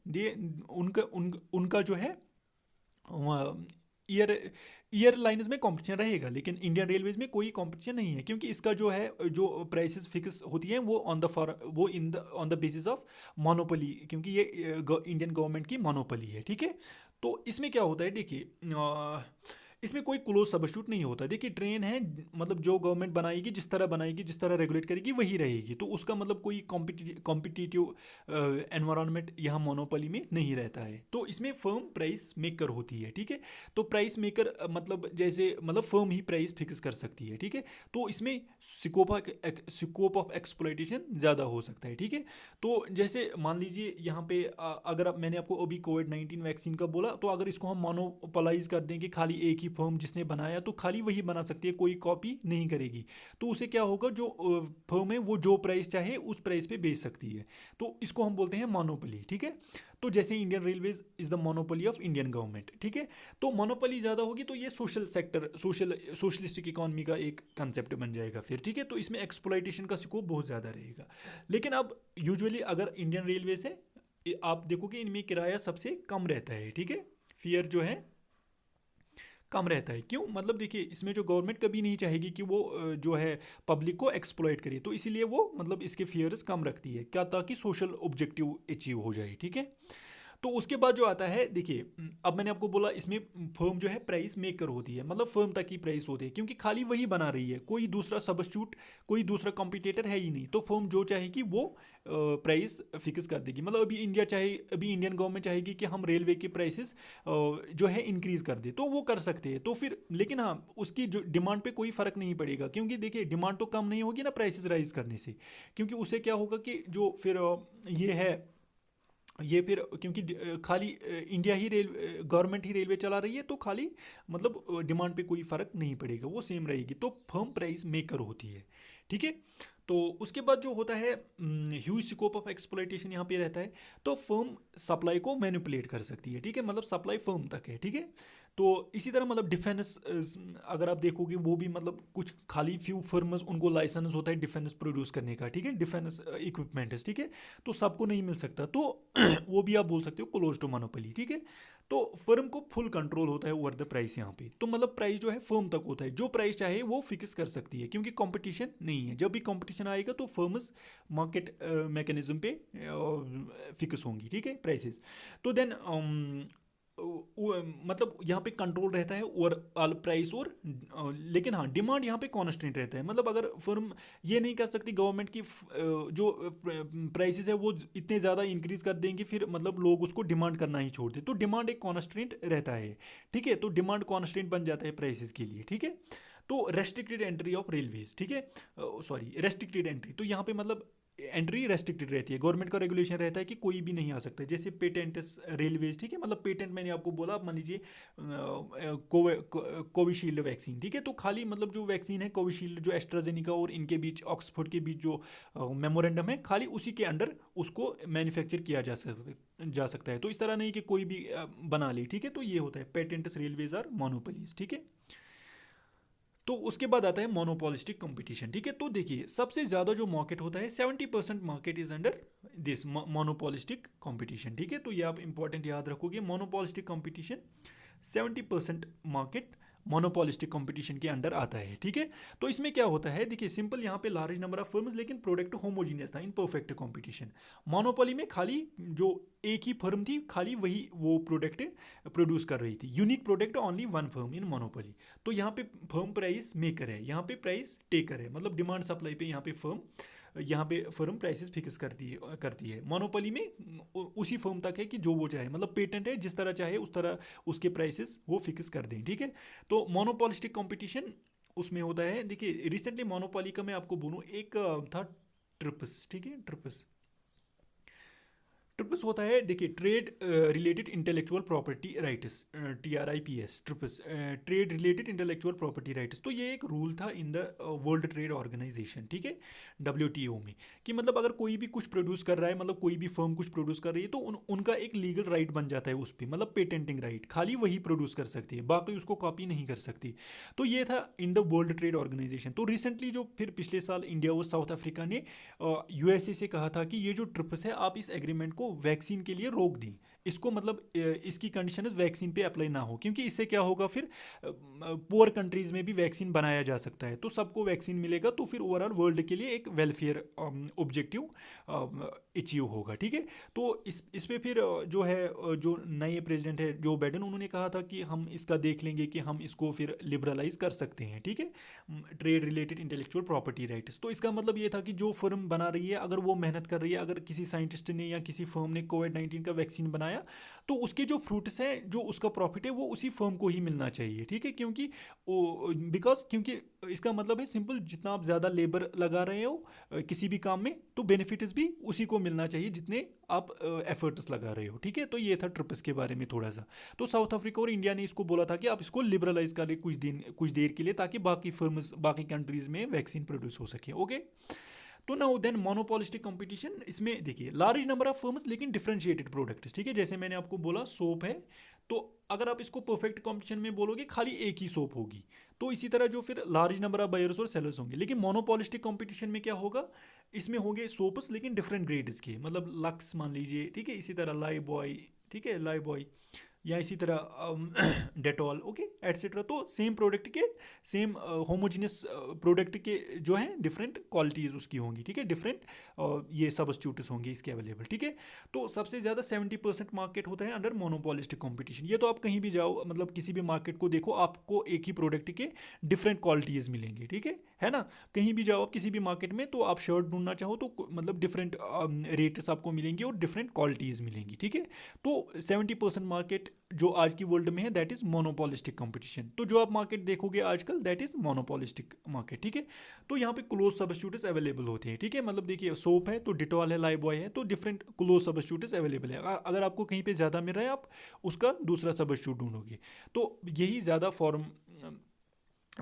उनका जो है ईयर एयरलाइंस में कंपटीशन रहेगा, लेकिन इंडियन रेलवेज में कोई कंपटीशन नहीं है, क्योंकि इसका जो है जो प्राइसेस फिक्स होती हैं वो on the basis of monopoly, क्योंकि ये इंडियन गवर्नमेंट की मोनोपोली है, ठीक है। तो इसमें क्या होता है, देखिए इसमें कोई क्लोज सबस्टिट्यूट नहीं होता। देखिए ट्रेन है, मतलब जो गवर्नमेंट बनाएगी, जिस तरह बनाएगी, जिस तरह रेगुलेट करेगी वही रहेगी, तो उसका मतलब कोई कॉम्पिटिटिव एनवायरनमेंट यहाँ मोनोपोली में नहीं रहता है। तो इसमें फर्म प्राइस मेकर होती है, ठीक है। तो प्राइस मेकर मतलब जैसे मतलब फर्म ही प्राइस फिक्स कर सकती है, ठीक है। तो इसमें स्कोप ऑफ एक्सप्लॉइटेशन ज़्यादा हो सकता है, ठीक है। तो जैसे मान लीजिए यहाँ पे अगर मैंने आपको अभी कोविड-19 वैक्सीन का बोला, तो अगर इसको हम मोनोपोलाइज कर दें कि खाली एक ही फर्म जिसने बनाया तो खाली वही बना सकती है, कोई कॉपी नहीं करेगी, तो उसे क्या होगा, जो फर्म है वो जो प्राइस चाहे उस प्राइस पे बेच सकती है। तो इसको हम बोलते हैं मोनोपोली, ठीक है। तो जैसे Indian railways is the monopoly of Indian government, ठीक है। तो मोनोपोली ज़्यादा होगी तो ये सोशल सेक्टर, सोशलिस्टिक इकोनॉमी का एक कंसेप्ट बन जाएगा फिर, ठीक है। तो इसमें एक्सप्लॉइटेशन का स्कोप बहुत ज़्यादा रहेगा। लेकिन अब यूजुअली अगर इंडियन रेलवे से आप देखोगे इनमें किराया सबसे कम रहता है, ठीक है, फेयर जो है कम रहता है। क्यों, मतलब देखिए इसमें जो गवर्नमेंट कभी नहीं चाहेगी कि वो जो है पब्लिक को एक्सप्लॉइट करे, तो इसीलिए वो मतलब इसके फेयर्स कम रखती है क्या, ताकि सोशल ऑब्जेक्टिव अचीव हो जाए, ठीक है। तो उसके बाद जो आता है देखिए, अब मैंने आपको बोला इसमें फर्म जो है प्राइस मेकर होती है, मतलब फर्म तक की प्राइस होती है, क्योंकि खाली वही बना रही है, कोई दूसरा सब्स्टिट्यूट, कोई दूसरा कॉम्पिटिटर है ही नहीं, तो फर्म जो चाहेगी वो प्राइस फिक्स कर देगी। मतलब अभी इंडियन गवर्नमेंट चाहेगी कि हम रेलवे के प्राइसेस जो है इंक्रीज कर दे, तो वो कर सकते हैं। तो फिर लेकिन हाँ, उसकी जो डिमांड पे कोई फर्क नहीं पड़ेगा, क्योंकि देखिए डिमांड तो कम नहीं होगी ना प्राइसेस राइज करने से, क्योंकि उससे क्या होगा कि जो फिर ये है, ये फिर क्योंकि खाली इंडिया ही गवर्नमेंट ही रेलवे चला रही है, तो खाली मतलब डिमांड पे कोई फ़र्क नहीं पड़ेगा, वो सेम रहेगी, तो फर्म प्राइस मेकर होती है। ठीक है। तो उसके बाद जो होता है ह्यूज स्कोप ऑफ एक्सप्लॉइटेशन यहाँ पे रहता है। तो फर्म सप्लाई को मैनिपुलेट कर सकती है, ठीक है, मतलब सप्लाई फर्म तक है, ठीक है। तो इसी तरह मतलब डिफेंस, अगर आप देखोगे वो भी मतलब कुछ खाली फ्यू फर्म्स उनको लाइसेंस होता है डिफेंस प्रोड्यूस करने का, ठीक है, डिफेंस इक्विपमेंट है, ठीक है, तो सबको नहीं मिल सकता, तो वो भी आप बोल सकते हो क्लोज टू मोनोपोली, ठीक है। तो फर्म को फुल कंट्रोल होता है ओवर द प्राइस यहाँ पे, तो मतलब प्राइस जो है फर्म तक होता है, जो प्राइस चाहे वो फिक्स कर सकती है, क्योंकि कंपटीशन नहीं है। जब भी कंपटीशन आएगा तो फर्म्स मार्केट मैकेनिज्म पे फिक्स होंगी, ठीक है, प्राइसेस। तो देन मतलब यहाँ पे कंट्रोल रहता है ओवरऑल प्राइस, और लेकिन हाँ डिमांड यहाँ पे कांस्टेंट रहता है। मतलब अगर फर्म ये नहीं कर सकती गवर्नमेंट की जो प्राइसेस है वो इतने ज़्यादा इंक्रीज कर देंगे, फिर मतलब लोग उसको डिमांड करना ही छोड़ दें, तो डिमांड एक कांस्टेंट रहता है, ठीक है, तो डिमांड कांस्टेंट बन जाता है प्राइसेस के लिए, ठीक है। तो रेस्ट्रिक्टेड एंट्री ऑफ रेलवेज, ठीक है, सॉरी रेस्ट्रिक्टेड एंट्री, तो यहाँ पे मतलब एंट्री रेस्ट्रिक्टेड रहती है, गवर्नमेंट का रेगुलेशन रहता है कि कोई भी नहीं आ सकता, जैसे पेटेंट्स रेलवेज, ठीक है, मतलब पेटेंट मैंने आपको बोला, आप मान लीजिए कोविशील्ड वैक्सीन, ठीक है, तो खाली मतलब जो वैक्सीन है कोविशील्ड, जो एस्ट्राजेनिका और इनके बीच ऑक्सफोर्ड के बीच जो मेमोरेंडम है, खाली उसी के अंडर उसको मैन्युफैक्चर किया जा सकता है, तो इस तरह नहीं कि कोई भी बना ले, ठीक है, तो ये होता है पेटेंट्स रेलवेज आर मोनोपोलीज, ठीक है। तो उसके बाद आता है मोनोपोलिस्टिक कंपटीशन, ठीक है। तो देखिए सबसे ज़्यादा जो मार्केट होता है 70% market is under this monopolistic competition, ठीक है, तो ये आप इंपॉर्टेंट याद रखोगे, monopolistic competition 70% market monopolistic competition के अंडर आता है, ठीक है। तो इसमें क्या होता है देखिए सिंपल, यहाँ पे लार्ज नंबर ऑफ फर्म्स, लेकिन प्रोडक्ट होमोजीनियस था इन परफेक्ट कंपटीशन। मोनोपोली में खाली जो एक ही फर्म थी, खाली वही वो प्रोडक्ट प्रोड्यूस कर रही थी, unique product only one firm in monopoly. तो यहाँ पे फर्म प्राइस मेकर है, यहाँ पे प्राइस टेकर है, मतलब डिमांड सप्लाई पे यहाँ पे फर्म प्राइसेस फिक्स करती है। मोनोपोली में उसी फर्म तक है कि जो वो चाहे, मतलब पेटेंट है, जिस तरह चाहे उस तरह उसके प्राइसेस वो फिक्स कर दें, ठीक है। तो मोनोपोलिस्टिक कंपटीशन उसमें होता है। देखिए रिसेंटली मोनोपोली का मैं आपको बोलूँ, एक था ट्रिप्स, ठीक है, ट्रिप्स ट्रिप्स होता है, देखिए trade related intellectual property rights, TRIPS, TRIPS trade related intellectual property rights. तो ये एक रूल था in the world trade organisation, ठीक है, WTO में, कि मतलब अगर कोई भी कुछ प्रोड्यूस कर रहा है, मतलब कोई भी फर्म कुछ प्रोड्यूस कर रही है, तो उनका एक लीगल राइट बन जाता है उस पर, मतलब पेटेंटिंग राइट, खाली वही प्रोड्यूस कर सकती है, बाकी उसको कॉपी नहीं कर सकती। तो ये था in the world trade organisation. तो रिसेंटली जो फिर पिछले साल इंडिया और साउथ अफ्रीका ने USA से कहा था कि ये जो ट्रिप्स है आप इस एग्रीमेंट को वैक्सीन के लिए रोक दी, इसको मतलब इसकी कंडीशन वैक्सीन पे अप्लाई ना हो, क्योंकि इससे क्या होगा फिर पुअर कंट्रीज में भी वैक्सीन बनाया जा सकता है, तो सबको वैक्सीन मिलेगा, तो फिर ओवरऑल वर्ल्ड के लिए एक वेलफेयर ऑब्जेक्टिव अचीव होगा, ठीक है। तो इस पे फिर जो है जो नए प्रेसिडेंट है जो बाइडेन, उन्होंने कहा था कि हम इसका देख लेंगे कि हम इसको फिर लिबरलाइज कर सकते हैं, ठीक है, trade related intellectual property rights. तो इसका मतलब ये था कि जो फर्म बना रही है, अगर वो मेहनत कर रही है, अगर किसी साइंटिस्ट ने या किसी फर्म ने कोविड-19 का वैक्सीन बनाया, तो उसके जो फ्रूट्स हैं, जो उसका प्रॉफिट है, वो उसी फर्म को ही मिलना चाहिए, ठीक है, क्योंकि क्योंकि इसका मतलब है सिंपल, जितना आप ज़्यादा लेबर लगा रहे हो किसी भी काम में, तो बेनिफिट्स भी उसी को मिलना चाहिए जितने आप एफर्ट्स लगा रहे हो, ठीक है। तो ये था ट्रिप्स के बारे में थोड़ा सा। तो साउथ अफ्रीका और इंडिया ने इसको बोला था कि आप इसको लिबरलाइज करें कुछ देर के लिए, ताकि बाकी फर्म्स बाकी कंट्रीज में वैक्सीन प्रोड्यूस हो सके, ओके। तो नाउ देन मोनोपोलिस्टिक कंपटीशन, इसमें देखिए लार्ज नंबर ऑफ फर्म्स लेकिन डिफरेंशिएटेड प्रोडक्ट्स, ठीक है, जैसे मैंने आपको बोला सोप है, तो अगर आप इसको परफेक्ट कंपटीशन में बोलोगे खाली एक ही सोप होगी, तो इसी तरह जो फिर लार्ज नंबर ऑफ बायर्स और सेलर्स होंगे। लेकिन मोनोपोलिस्टिक कंपटीशन में क्या होगा, इसमें होंगे सोप्स लेकिन डिफरेंट ग्रेड्स के, मतलब लक्स मान लीजिए, ठीक है, इसी तरह लाइफ बॉय, ठीक है, लाइफ बॉय, या इसी तरह डेटॉल, ओके एटसेट्रा। तो सेम प्रोडक्ट के सेम होमोजीनियस प्रोडक्ट के जो हैं डिफरेंट क्वालिटीज़ उसकी होंगी, ठीक है, डिफरेंट ये सब्स्टिट्यूट्स होंगे इसके अवेलेबल, ठीक है। तो सबसे ज़्यादा 70% मार्केट होता है अंडर मोनोपोलिस्टिक कंपटीशन। ये तो आप कहीं भी जाओ, मतलब किसी भी मार्केट को देखो, आपको एक ही प्रोडक्ट के डिफरेंट क्वालिटीज़ मिलेंगी, ठीक है ना। कहीं भी जाओ आप किसी भी मार्केट में, तो आप शर्ट ढूंढना चाहो तो मतलब डिफरेंट रेट्स आपको मिलेंगे और डिफरेंट क्वालिटीज़ मिलेंगी, ठीक है। तो 70% मार्केट जो आज की वर्ल्ड में है दैट इज़ मोनोपोलिस्टिक कंपटीशन। तो जो आप मार्केट देखोगे आजकल दैट इज़ मोनोपोलिस्टिक मार्केट, ठीक है। तो यहाँ पे क्लोज सब्स्टिट्यूट्स अवेलेबल होते हैं, ठीक है। मतलब देखिए सोप है तो डिटॉल है, लाइफबॉय है, तो डिफरेंट क्लोज सब्स्टिट्यूट्स अवेलेबल है। अगर आपको कहीं पे ज़्यादा मिल रहा है आप उसका दूसरा सब्स्टिट्यूट ढूंढोगे। तो यही ज़्यादा form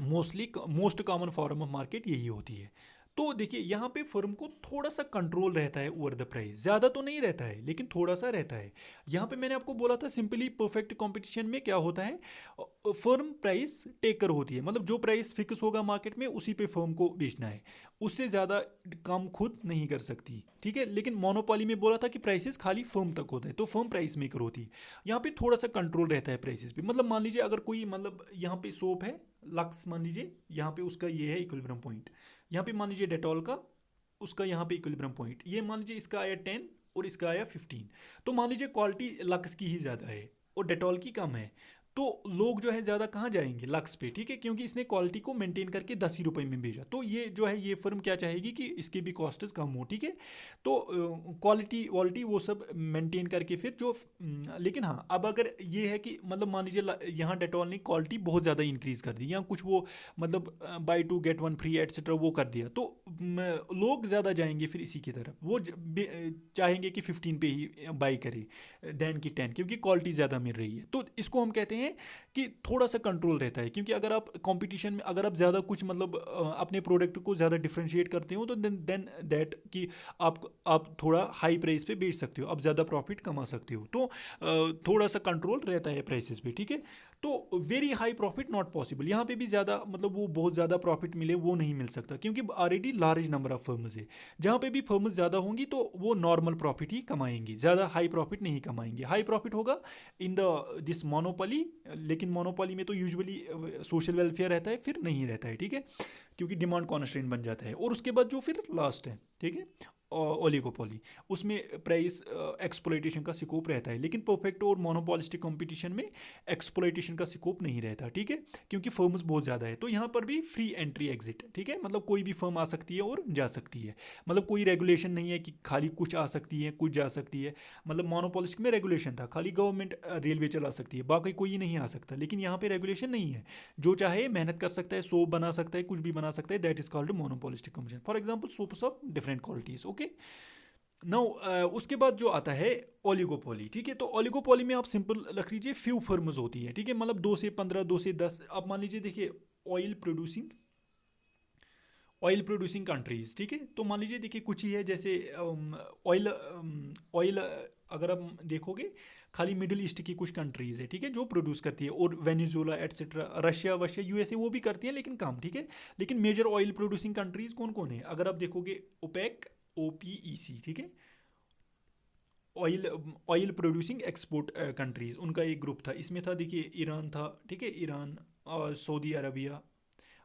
most common form of market यही होती है। तो देखिए यहाँ पे फर्म को थोड़ा सा कंट्रोल रहता है ओवर द प्राइस, ज़्यादा तो नहीं रहता है लेकिन थोड़ा सा रहता है। यहाँ पे मैंने आपको बोला था सिंपली परफेक्ट कंपटीशन में क्या होता है, फर्म प्राइस टेकर होती है, मतलब जो प्राइस फिक्स होगा मार्केट में उसी पे फर्म को बेचना है, उससे ज़्यादा काम खुद नहीं कर सकती, ठीक है। लेकिन मोनोपोली में बोला था कि प्राइसेस खाली फर्म तक होता है, तो फर्म प्राइस मेकर होती है। यहाँ पे थोड़ा सा कंट्रोल रहता है प्राइसेस पे। मतलब मान लीजिए अगर कोई, मतलब यहाँ पे सोप है लक्स, मान लीजिए यहाँ पे उसका ये है इक्विलिब्रियम पॉइंट, यहाँ पे मान लीजिए डेटॉल का उसका यहाँ पे इक्विलिब्रियम पॉइंट, ये मान लीजिए इसका आया 10 और इसका आया 15। तो मान लीजिए क्वालिटी लक्स की ही ज़्यादा है और डेटॉल की कम है, तो लोग जो है ज़्यादा कहाँ जाएंगे, लक्स पे, ठीक है, क्योंकि इसने क्वालिटी को मेंटेन करके 10 ही रुपये में भेजा। तो ये जो है ये फर्म क्या चाहेगी कि इसके भी कॉस्ट्स कम हो, ठीक है। तो क्वालिटी वॉलिटी वो सब मेंटेन करके फिर जो लेकिन हाँ अब अगर ये है कि मतलब मान लीजिए यहाँ डेटॉल ने क्वालिटी बहुत ज़्यादा इंक्रीज़ कर दी या कुछ वो मतलब बाई 2 गेट 1 फ्री एटसेट्रा वो कर दिया, तो लोग ज़्यादा जाएंगे फिर इसी की तरफ, वो चाहेंगे कि 15 पे ही बाई करे देन की 10, क्योंकि क्वालिटी ज़्यादा मिल रही है। तो इसको हम कहते हैं कि थोड़ा सा कंट्रोल रहता है, क्योंकि अगर आप कंपटीशन में अगर आप ज़्यादा कुछ मतलब अपने प्रोडक्ट को ज़्यादा डिफ्रेंशिएट करते हो तो देन दैट कि आप थोड़ा हाई प्राइस पे बेच सकते हो, आप ज़्यादा प्रॉफिट कमा सकते हो। तो थोड़ा सा कंट्रोल रहता है प्राइसेस पे, ठीक है। तो very high profit not possible, यहाँ पे भी ज़्यादा मतलब वो बहुत ज़्यादा प्रॉफिट मिले वो नहीं मिल सकता, क्योंकि already large number of firms है। जहाँ पे भी फर्म्स ज़्यादा होंगी तो वो नॉर्मल प्रॉफिट ही कमाएंगी, ज़्यादा हाई प्रॉफिट नहीं कमाएंगे। हाई प्रॉफिट होगा इन द दिस मोनोपोली, लेकिन मोनोपोली में तो यूजुअली सोशल वेलफेयर रहता है, फिर नहीं रहता है, ठीक है, क्योंकि डिमांड कॉन्स्ट्रेंट बन जाता है। और उसके बाद जो फिर लास्ट है, ठीक है, ओलिगोपोली, उसमें प्राइस एक्सप्लॉइटेशन का स्कोप रहता है। लेकिन परफेक्ट और मोनोपोलिस्टिक कंपटीशन में एक्सप्लॉइटेशन का स्कोप नहीं रहता, ठीक है, क्योंकि फर्म्स बहुत ज़्यादा है। तो यहाँ पर भी फ्री एंट्री एग्जिट, ठीक है, मतलब कोई भी फर्म आ सकती है और जा सकती है, मतलब कोई रेगुलेशन नहीं है कि खाली कुछ आ सकती है कुछ जा सकती है। मतलब मोनोपोलिस्टिक में रेगुलेशन था, खाली गवर्नमेंट रेलवे चला सकती है, बाकी कोई नहीं आ सकता। लेकिन यहाँ पे रेगुलेशन नहीं है, जो चाहे मेहनत कर सकता है, सोप बना सकता है, कुछ भी बना सकता है, that is called monopolistic competition. For example soaps of different qualities, okay. Now उसके बाद जो आता है ओलिगोपोली, ठीक है। तो ओलिगोपोली में आप सिंपल रख लीजिए फ्यू फर्म्स होती है, ठीक है, मतलब 2 से 15, 2 से 10। आप मान लीजिए देखिए ऑयल प्रोड्यूसिंग कंट्रीज, ठीक है। तो मान लीजिए देखिए कुछ ही है, जैसे ऑयल ऑयल अगर आप देखोगे खाली मिडिल ईस्ट की कुछ कंट्रीज़ है, ठीक है, जो प्रोड्यूस करती है, और वेनेजुएला एटसेट्रा, रशिया वशिया यूएसए वो भी करती है लेकिन कम, ठीक है। लेकिन मेजर ऑयल प्रोड्यूसिंग कंट्रीज़ कौन कौन है, अगर आप देखोगे ओपेक, OPEC, ठीक है, oil oil producing export countries, उनका एक ग्रुप था। इसमें था देखिए ईरान था, ठीक है, ईरान और सऊदी अरबिया,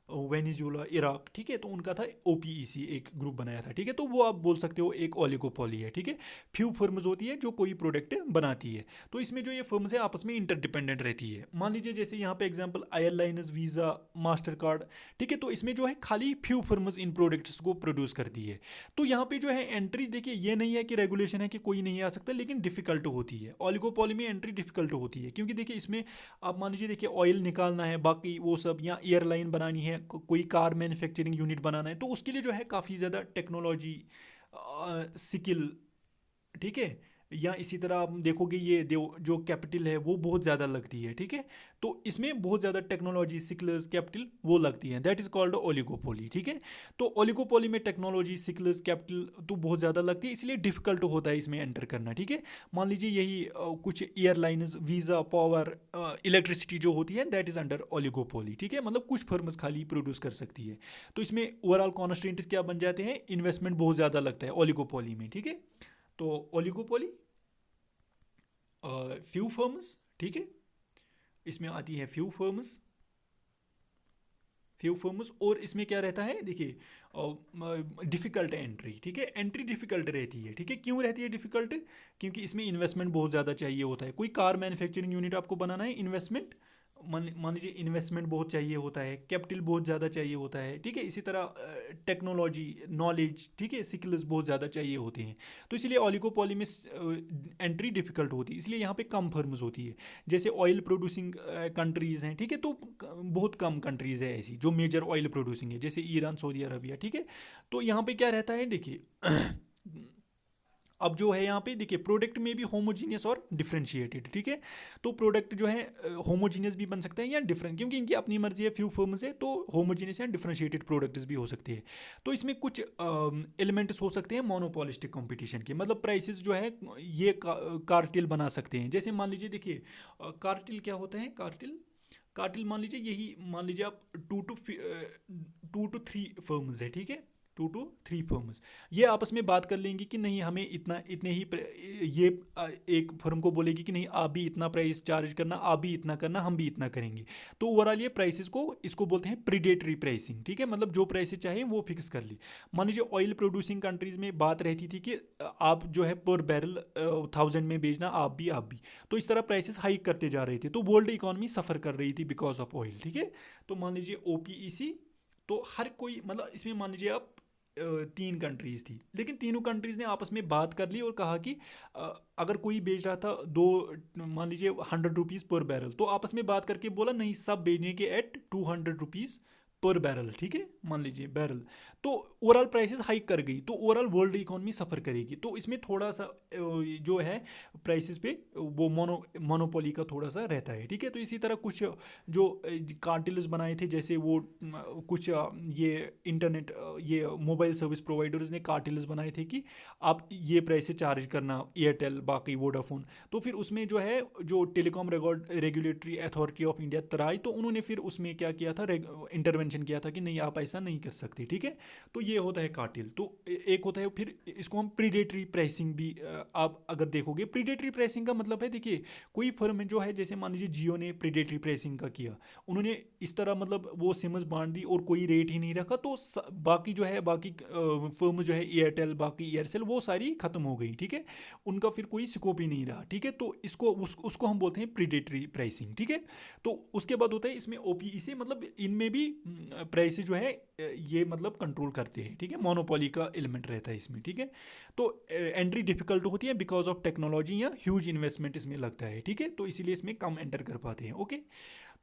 वेनेजुएला, इराक, ठीक है। तो उनका था OPEC, एक ग्रुप बनाया था, ठीक है। तो वो आप बोल सकते हो एक ओलिगोपोली है, ठीक है। फ्यू फर्म्स होती है जो कोई प्रोडक्ट बनाती है। तो इसमें जो ये फर्म्स है आपस में इंटरडिपेंडेंट रहती है। मान लीजिए जैसे यहाँ पे example airlines, visa, master card, ठीक है। तो इसमें जो है खाली फ्यू फर्म्स इन प्रोडक्ट्स को प्रोड्यूस करती है। तो यहाँ पे जो है एंट्री देखिए ये नहीं है कि रेगुलेशन है कि कोई नहीं आ सकता, लेकिन डिफिकल्ट होती है। ओलिगोपोली में एंट्री डिफिकल्ट होती है, क्योंकि देखिए इसमें आप मान लीजिए देखिए ऑयल निकालना है, बाकी वो सब, या एयरलाइन बनानी है, कोई कार मैन्युफैक्चरिंग यूनिट बनाना है, तो उसके लिए जो है काफ़ी ज़्यादा टेक्नोलॉजी स्किल, ठीक है, या इसी तरह आप देखोगे ये जो कैपिटल है वो बहुत ज़्यादा लगती है, ठीक है। तो इसमें बहुत ज़्यादा टेक्नोलॉजी स्किल्स कैपिटल वो लगती है, दैट इज़ कॉल्ड ओलिगोपोली, ठीक है। तो ओलिगोपोली में टेक्नोलॉजी स्किल्स कैपिटल तो बहुत ज़्यादा लगती है, इसलिए डिफिकल्ट होता है इसमें एंटर करना, ठीक है। मान लीजिए यही कुछ एयरलाइंस, वीज़ा, पावर, इलेक्ट्रिसिटी जो होती है दैट इज़ अंडर ओलिगोपोली, ठीक है, मतलब कुछ फर्म्स खाली प्रोड्यूस कर सकती है। तो इसमें ओवरऑल कॉन्स्ट्रेंट्स क्या बन जाते हैं, इन्वेस्टमेंट बहुत ज़्यादा लगता है ओलिगोपोली में, ठीक है। तो ओलिगोपोली फ्यू फर्म्स, ठीक है, इसमें आती है फ्यू फर्म्स, और इसमें क्या रहता है देखिए, डिफ़िकल्ट एंट्री, ठीक है, एंट्री डिफ़िकल्ट रहती है, ठीक है, क्यों रहती है डिफ़िकल्ट? क्योंकि इसमें इन्वेस्टमेंट बहुत ज़्यादा चाहिए होता है। कोई कार मैन्युफैक्चरिंग यूनिट आपको बनाना है, इन्वेस्टमेंट, मान लीजिए इन्वेस्टमेंट बहुत चाहिए होता है, कैपिटल बहुत ज़्यादा चाहिए होता है, ठीक है, इसी तरह टेक्नोलॉजी, नॉलेज, ठीक है, स्किल्स बहुत ज़्यादा चाहिए होते हैं। तो इसलिए ओलिगोपॉली में एंट्री डिफ़िकल्ट होती है, इसलिए यहाँ पे कम फर्म्स होती है। जैसे ऑयल प्रोड्यूसिंग कंट्रीज़ हैं, ठीक है, तो बहुत कम कंट्रीज़ है ऐसी जो मेजर ऑयल प्रोड्यूसिंग है, जैसे ईरान, सऊदी अरबिया, ठीक है। तो यहाँ पे क्या रहता है देखिए, अब जो है यहाँ पे देखिए, प्रोडक्ट में भी होमोजीनियस और डिफरेंशिएटेड, ठीक है। तो प्रोडक्ट जो है होमोजीनियस भी बन सकते हैं या डिफरेंट, क्योंकि इनकी अपनी मर्जी है, फ्यू फर्म्स है, तो होमोजीनियस या डिफरेंशिएटेड प्रोडक्ट्स भी हो सकते हैं। तो इसमें कुछ एलिमेंट्स हो सकते हैं मोनोपोलिस्टिक कंपटीशन के, मतलब प्राइसेस जो है ये कार्टेल बना सकते हैं। जैसे मान लीजिए देखिए, कार्टेल क्या होता है? कार्टेल, मान लीजिए, यही मान लीजिए आप 2 to 3 फर्म्स है, ठीक है, 2 to 3 फर्म्स, ये आपस में बात कर लेंगी कि नहीं हमें इतना, इतने ही ये एक फर्म को बोलेगी कि नहीं आप भी इतना प्राइस चार्ज करना, आप भी इतना करना, हम भी इतना करेंगे। तो ओवरऑल ये प्राइसेस को, इसको बोलते हैं प्रीडेटरी प्राइसिंग, ठीक है, मतलब जो प्राइसेस चाहे वो फिक्स कर ली। मान लीजिए ऑयल प्रोड्यूसिंग कंट्रीज में बात रहती थी कि आप जो है पर बैरल 1000 में बेचना, आप भी। तो इस तरह प्राइसेस हाइक करते जा रहे थे, तो वर्ल्ड इकोनॉमी सफ़र कर रही थी बिकॉज ऑफ ऑयल, ठीक है। तो मान लीजिए ओपीईसी, तो हर कोई, मतलब इसमें मान लीजिए आप 3 कंट्रीज़ थी, लेकिन तीनों कंट्रीज़ ने आपस में बात कर ली और कहा कि अगर कोई बेच रहा था दो, मान लीजिए 100 रुपीज़ पर बैरल, तो आपस में बात करके बोला नहीं सब बेचने के एट 200 रुपीज़ पर बैरल, ठीक है, मान लीजिए बैरल। तो ओवरऑल प्राइसेस हाइक कर गई, तो ओवरऑल वर्ल्ड इकोनॉमी सफ़र करेगी। तो इसमें थोड़ा सा जो है प्राइसेस पे वो मोनोपोली का थोड़ा सा रहता है, ठीक है। तो इसी तरह कुछ जो कार्टेल्स बनाए थे, जैसे वो कुछ ये इंटरनेट, ये मोबाइल सर्विस प्रोवाइडर्स ने कार्टेल्स बनाए थे कि आप ये प्राइस चार्ज करना, एयरटेल, बाकी वोडाफोन। तो फिर उसमें जो है, जो telecom regulatory authority of India TRAI, तो उन्होंने फिर उसमें क्या किया था, इंटरवेंशन किया था कि नहीं आप ऐसा नहीं कर सकते, ठीक है। तो ये होता है कार्टेल। तो एक होता है फिर, इसको हम प्रीडेटरी प्राइसिंग भी, आप अगर देखोगे प्रीडेटरी प्राइसिंग का मतलब है देखिए, कोई फर्म जो है, जैसे मान लीजिए जियो ने प्रीडेटरी प्राइसिंग का किया, उन्होंने इस तरह मतलब वो सिम्स बांट दी और कोई रेट ही नहीं रखा, तो बाकी जो है, बाकी फर्म जो है एयरटेल, बाकी एयरसेल, वो सारी ख़त्म हो गई, ठीक है, उनका फिर कोई स्कोप ही नहीं रहा, ठीक है। तो इसको उसको हम बोलते हैं प्रीडेटरी प्राइसिंग, ठीक है। तो उसके बाद होता है इसमें ओपीई से, मतलब इनमें भी प्राइस जो है ये मतलब कंट्रोल करते हैं, ठीक है, मोनोपोली का एलिमेंट रहता है इसमें, ठीक है। तो एंट्री डिफिकल्ट होती है बिकॉज ऑफ टेक्नोलॉजी या ह्यूज इन्वेस्टमेंट इसमें लगता है, ठीक है, तो इसीलिए इसमें कम एंटर कर पाते हैं, ओके।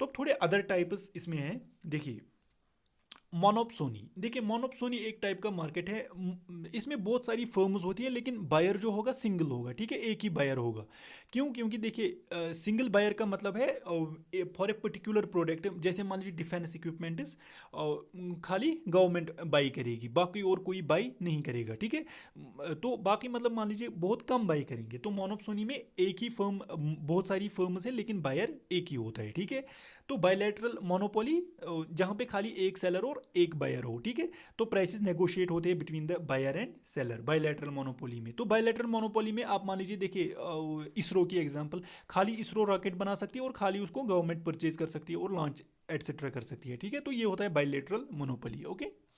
तो अब थोड़े अदर टाइप्स इसमें हैं, देखिए मोनोप्सोनी। देखिए मोनोप्सोनी एक टाइप का मार्केट है, इसमें बहुत सारी फर्म्स होती है, लेकिन बायर जो होगा सिंगल होगा, ठीक है, एक ही बायर होगा। क्यों? क्योंकि देखिए सिंगल बायर का मतलब है फॉर ए पर्टिकुलर प्रोडक्ट, जैसे मान लीजिए डिफेंस इक्विपमेंट इस, खाली गवर्नमेंट बाई करेगी, बाकी और कोई बाई नहीं करेगा, ठीक है। तो बाकी मतलब मान लीजिए बहुत कम बाई करेंगे। तो मोनोप्सोनी में एक ही फर्म, बहुत सारी फर्म्स है लेकिन बायर एक ही होता है, ठीक है। तो बायलैटरल मोनोपोली, जहाँ पे खाली एक सेलर और एक बायर हो, ठीक है, तो प्राइसेस नेगोशिएट होते हैं between the buyer and seller, bilateral monopoly में। तो बायलैटरल मोनोपोली में आप मान लीजिए देखिए, इसरो की एग्जांपल, खाली इसरो रॉकेट बना सकती है और खाली उसको गवर्नमेंट परचेज कर सकती है और लॉन्च एटसेट्रा कर सकती है, ठीक है। तो ये होता है bilateral monopoly, okay.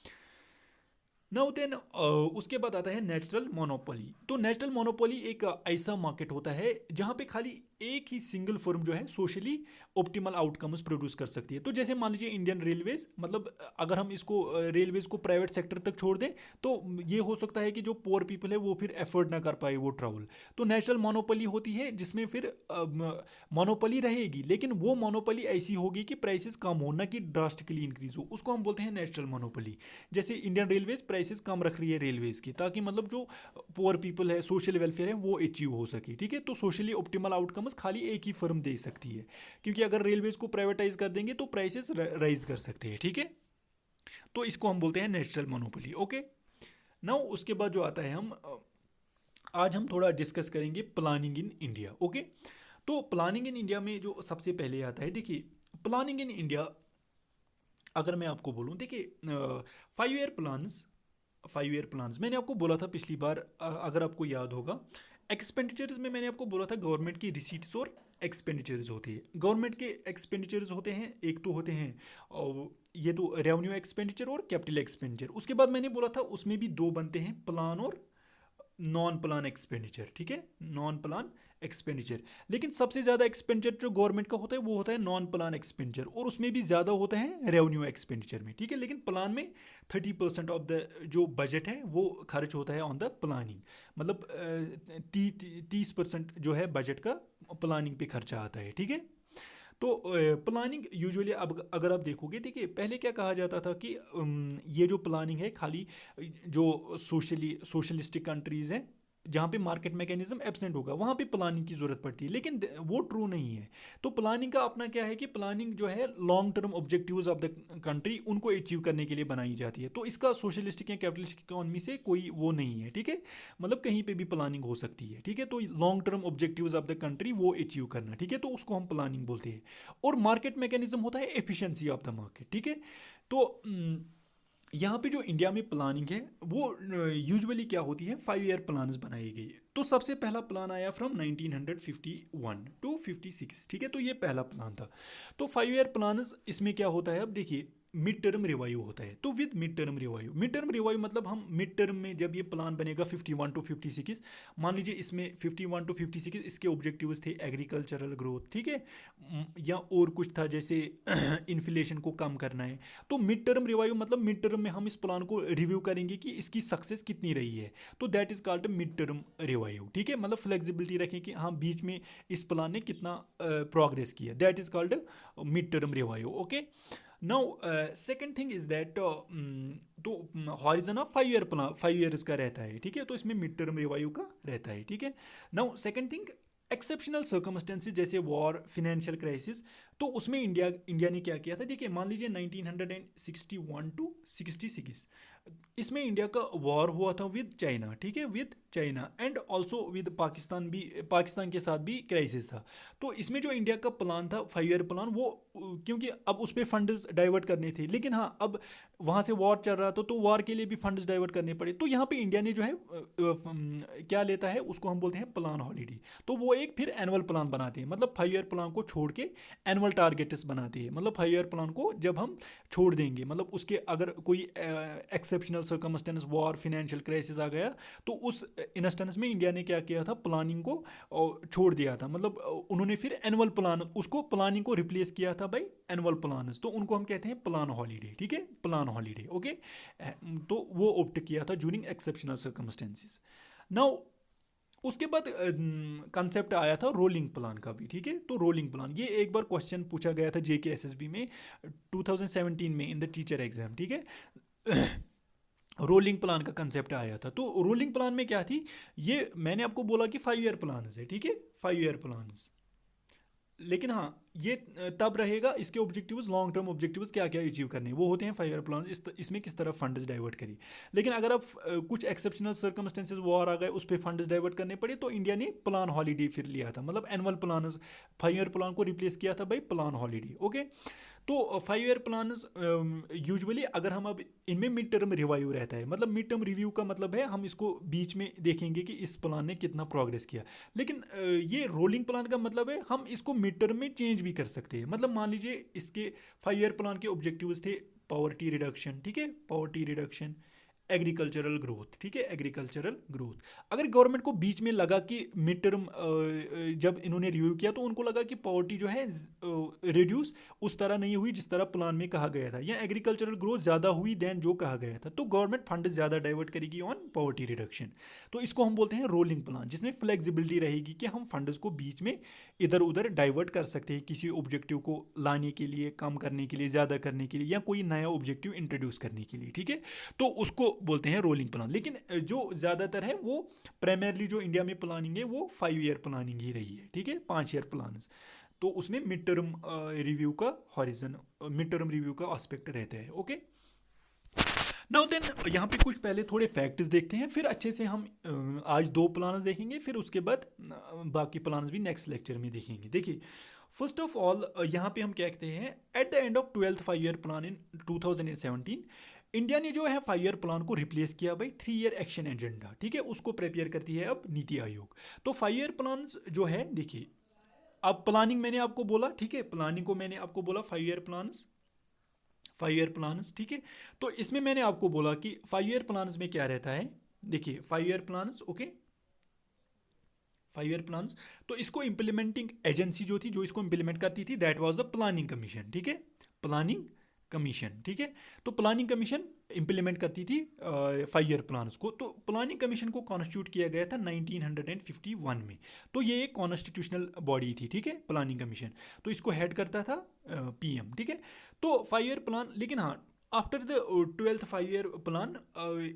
Now then उसके बाद आता है नेचुरल मोनोपोली। तो नेचुरल मोनोपोली एक ऐसा मार्केट होता है जहाँ पे खाली एक ही सिंगल फर्म जो है सोशली ऑप्टिमल आउटकम्स प्रोड्यूस कर सकती है। तो जैसे मान लीजिए इंडियन रेलवेज, मतलब अगर हम इसको रेलवेज को प्राइवेट सेक्टर तक छोड़ दें, तो ये हो सकता है कि जो पुअर पीपल है वो फिर एफोर्ड ना कर पाए वो ट्रैवल। तो नेचुरल मोनोपोली होती है जिसमें फिर मोनोपोली रहेगी, लेकिन वो मोनोपोली ऐसी होगी कि प्राइसेस कम हो, ना कि ड्रास्टिकली इंक्रीज हो, उसको हम बोलते हैं नेचुरल मोनोपोली। जैसे इंडियन रेलवेज प्राइसेस कम रख रही है रेलवेज की, ताकि मतलब जो पुअर पीपल है, सोशल वेलफेयर है, वो अचीव हो सके, ठीक है। तो सोशली ऑप्टिमल आउटकम्स खाली एक ही फर्म दे सकती है, क्योंकि अगर रेलवेज को प्राइवेटाइज कर देंगे तो प्राइसेस राइज कर सकते हैं, ठीक है। तो इसको हम बोलते हैं नेचुरल मोनोपोली, ओके। नाउ उसके बाद जो आता है, हम आज हम थोड़ा डिस्कस करेंगे प्लानिंग इन इंडिया, ओके। तो प्लानिंग इन इंडिया में जो सबसे पहले आता है, देखिए प्लानिंग इन इंडिया, अगर मैं आपको बोलूँ, देखिए 5 ईयर प्लान्स, मैंने आपको बोला था पिछली बार, अगर आपको याद होगा, एक्सपेंडिचर्स में मैंने आपको बोला था गवर्नमेंट की रिसीट्स और एक्सपेंडिचर्स होती है। गवर्नमेंट के एक्सपेंडिचर्स होते हैं, एक तो होते हैं और ये तो रेवेन्यू एक्सपेंडिचर और कैपिटल एक्सपेंडिचर। उसके बाद मैंने बोला था उसमें भी दो बनते हैं, प्लान और नॉन प्लान एक्सपेंडिचर, ठीक है, नॉन प्लान एक्सपेंडिचर। लेकिन सबसे ज़्यादा एक्सपेंडिचर जो गवर्नमेंट का होता है वो होता है नॉन प्लान एक्सपेंडिचर, और उसमें भी ज़्यादा होता है रेवेन्यू एक्सपेंडिचर में, ठीक है। लेकिन प्लान में 30% ऑफ द जो बजट है वो खर्च होता है ऑन द प्लानिंग, मतलब 30% जो है बजट का प्लानिंग पे खर्चा आता है, ठीक है। तो प्लानिंग यूजुअली अब अगर आप देखोगे, देखिए पहले क्या कहा जाता था कि ये जो प्लानिंग है खाली जो सोशलिस्टिक कंट्रीज़ हैं जहाँ पे मार्केट मैकेनिज्म एब्सेंट होगा वहाँ पे प्लानिंग की ज़रूरत पड़ती है, लेकिन वो ट्रू नहीं है। तो प्लानिंग का अपना क्या है कि प्लानिंग जो है long term objectives of the country उनको अचीव करने के लिए बनाई जाती है। तो इसका सोशलिस्टिक या कैपिटलिस्टिक इकोनॉमी से कोई वो नहीं है, ठीक है, मतलब कहीं पे भी प्लानिंग हो सकती है, ठीक है। तो long term objectives of the country वो अचीव करना, ठीक है, तो उसको हम प्लानिंग बोलते हैं। और मार्केट मैकेनिज्म होता है एफिशिएंसी ऑफ द मार्केट, ठीक है। तो यहाँ पे जो इंडिया में प्लानिंग है वो यूजुअली क्या होती है, 5 ईयर प्लान्स बनाई गई। तो सबसे पहला प्लान आया फ्रॉम 1951 टू 56, ठीक है, तो ये पहला प्लान था। तो 5 ईयर प्लान्स इसमें क्या होता है, अब देखिए मिड टर्म रिवायू होता है। तो विद मिड टर्म रिवायू मतलब हम मिड टर्म में जब ये प्लान बनेगा 51 टू 56, मान लीजिए इसमें 51 टू 56 इसके ऑब्जेक्टिव्स थे एग्रीकल्चरल ग्रोथ, ठीक है, या और कुछ था जैसे इन्फ्लेशन को कम करना है। तो मिड टर्म रिवायू मतलब मिड टर्म में हम इस प्लान को रिव्यू करेंगे कि इसकी सक्सेस कितनी रही है, तो that is called mid term review, ठीक है, मतलब फ्लेक्सिबिलिटी रखें कि हाँ बीच में इस प्लान ने कितना प्रोग्रेस किया, that is called mid term review, okay. Now second thing is that तो horizon of 5 year plan 5 years का रहता है, ठीक है, तो इसमें मिड टर्म रिवायू का रहता है, ठीक है। Now second thing exceptional circumstances जैसे वॉर, फाइनेंशियल क्राइसिस, तो उसमें इंडिया ने क्या किया था, देखिए मान लीजिए 1961 टू 66 इसमें इंडिया का वॉर हुआ था विद चाइना, ठीक है, with China and also with Pakistan भी, पाकिस्तान के साथ भी क्राइसिस था। तो इसमें जो इंडिया का प्लान था 5 ईयर प्लान वो क्योंकि अब उस पर फंड्स डाइवर्ट करने थे, लेकिन हाँ अब वहाँ से वॉर चल रहा था तो वॉर के लिए भी फंड्स डाइवर्ट करने पड़े। तो यहाँ पे इंडिया ने जो है क्या लेता है उसको हम बोलते हैं प्लान हॉलीडे। तो वो एक फिर एनुअल प्लान बनाते हैं, मतलब 5 ईयर प्लान को छोड़ के एनुअल टारगेट्स बनाते हैं, मतलब 5 ईयर प्लान को जब हम छोड़ देंगे, मतलब उसके अगर कोई exceptional circumstance war financial crisis आ गया तो उस इंस्टेंस में इंडिया ने क्या किया था, प्लानिंग को छोड़ दिया था, मतलब उन्होंने फिर एनुअल प्लान उसको प्लानिंग को रिप्लेस किया था बाई एनुअल प्लान, तो उनको हम कहते हैं प्लान हॉलीडे, ठीक है, प्लान हॉलीडे, ओके। तो वो ऑप्ट किया था ड्यूरिंग एक्सेप्शनल सर्कमस्टेंसेस। नाउ उसके बाद कंसेप्ट आया था रोलिंग प्लान का भी, ठीक है। तो रोलिंग प्लान ये एक बार क्वेश्चन पूछा गया था JKSSB में 2017 में इन द टीचर एग्जाम, ठीक है। रोलिंग प्लान का कंसेप्ट आया था। तो रोलिंग प्लान में क्या थी, ये मैंने आपको बोला कि 5 ईयर प्लान है, ठीक है, 5 ईयर प्लान, लेकिन हाँ ये तब रहेगा इसके ऑब्जेक्टिव्स, लॉन्ग टर्म ऑब्जेक्टिव्स क्या क्या अचीव करने वो होते हैं 5 ईयर प्लान, इसमें किस तरह फंड्स डाइवर्ट करी। लेकिन अगर आप कुछ एक्सेप्शनल सर्कमस्टेंसेज वॉर आ गए उस पर फंड्स डाइवर्ट करने पड़े तो इंडिया ने प्लान हॉलीडे फिर लिया था, मतलब एनुअल प्लान 5 ईयर प्लान को रिप्लेस किया था बाई प्लान हॉलीडे, ओके। तो 5 ईयर प्लान यूजुअली अगर हम अब इनमें मिड टर्म रिवायू रहता है, मतलब मिड टर्म रिव्यू का मतलब है हम इसको बीच में देखेंगे कि इस प्लान ने कितना प्रोग्रेस किया। लेकिन ये रोलिंग प्लान का मतलब है हम इसको मिड टर्म में चेंज भी कर सकते हैं, मतलब मान लीजिए इसके 5 ईयर प्लान के ऑब्जेक्टिव्स थे पॉवर्टी रिडक्शन, ठीक है, पॉवर्टी रिडक्शन, एग्रीकल्चरल ग्रोथ, ठीक है, एग्रीकल्चरल ग्रोथ। अगर गवर्नमेंट को बीच में लगा कि मिड टर्म जब इन्होंने रिव्यू किया तो उनको लगा कि पॉवर्टी जो है रिड्यूस उस तरह नहीं हुई जिस तरह प्लान में कहा गया था, या एग्रीकल्चरल ग्रोथ ज़्यादा हुई देन जो कहा गया था, तो गवर्नमेंट फंड ज़्यादा डाइवर्ट करेगी ऑन पॉवर्टी रिडक्शन। तो इसको हम बोलते हैं रोलिंग प्लान, जिसमें फ्लेक्सिबिलिटी रहेगी कि हम फंड्स को बीच में इधर उधर डाइवर्ट कर सकते हैं किसी ऑब्जेक्टिव को लाने के लिए, कम करने के लिए, ज़्यादा करने के लिए, या कोई नया ऑब्जेक्टिव इंट्रोड्यूस करने के लिए, ठीक है। तो उसको बोलते हैं रोलिंग प्लान। लेकिन जो ज़्यादातर है वो प्राइमरली जो इंडिया में प्लानिंग है वो 5 ईयर प्लानिंग ही रही है, ठीक है, 5 ईयर प्लान। तो उसमें मिड टर्म रिव्यू का हॉरिजन, मिड टर्म रिव्यू का एस्पेक्ट रहता है, ओके। नाउ देन यहाँ पे कुछ पहले थोड़े फैक्ट्स देखते हैं, फिर अच्छे से हम आज 2 प्लान्स देखेंगे, फिर उसके बाद बाकी प्लान्स भी नेक्स्ट लेक्चर में देखेंगे। देखिए फर्स्ट ऑफ ऑल यहाँ पे हम क्या कहते हैं, at the end of 12th 5 year plan in 2017 India ने जो है 5 ईयर प्लान को रिप्लेस किया भाई 3 ईयर एक्शन एजेंडा, ठीक है, उसको प्रिपेयर करती है अब नीति आयोग। तो 5 ईयर प्लान जो है देखिए, अब प्लानिंग मैंने आपको बोला, ठीक है, प्लानिंग को मैंने आपको बोला 5 ईयर प्लान्स, ठीक है। तो इसमें मैंने आपको बोला कि 5 ईयर प्लान्स में क्या रहता है, देखिए 5 year plans, okay, 5 year plans. तो इसको इम्प्लीमेंटिंग एजेंसी जो थी, जो इसको इम्प्लीमेंट करती थी, that was the planning commission, ठीक है, प्लानिंग कमीशन, ठीक है। तो प्लानिंग कमीशन इम्प्लीमेंट करती थी 5 ईयर प्लान्स को। तो प्लानिंग कमीशन को कॉन्स्टिट्यूट किया गया था 1951 में। तो ये एक कॉन्स्टिट्यूशनल बॉडी थी, ठीक है, प्लानिंग कमीशन। तो इसको हेड करता था पीएम, ठीक है। तो 5 ईयर प्लान, लेकिन हाँ, after the 12th 5 year plan,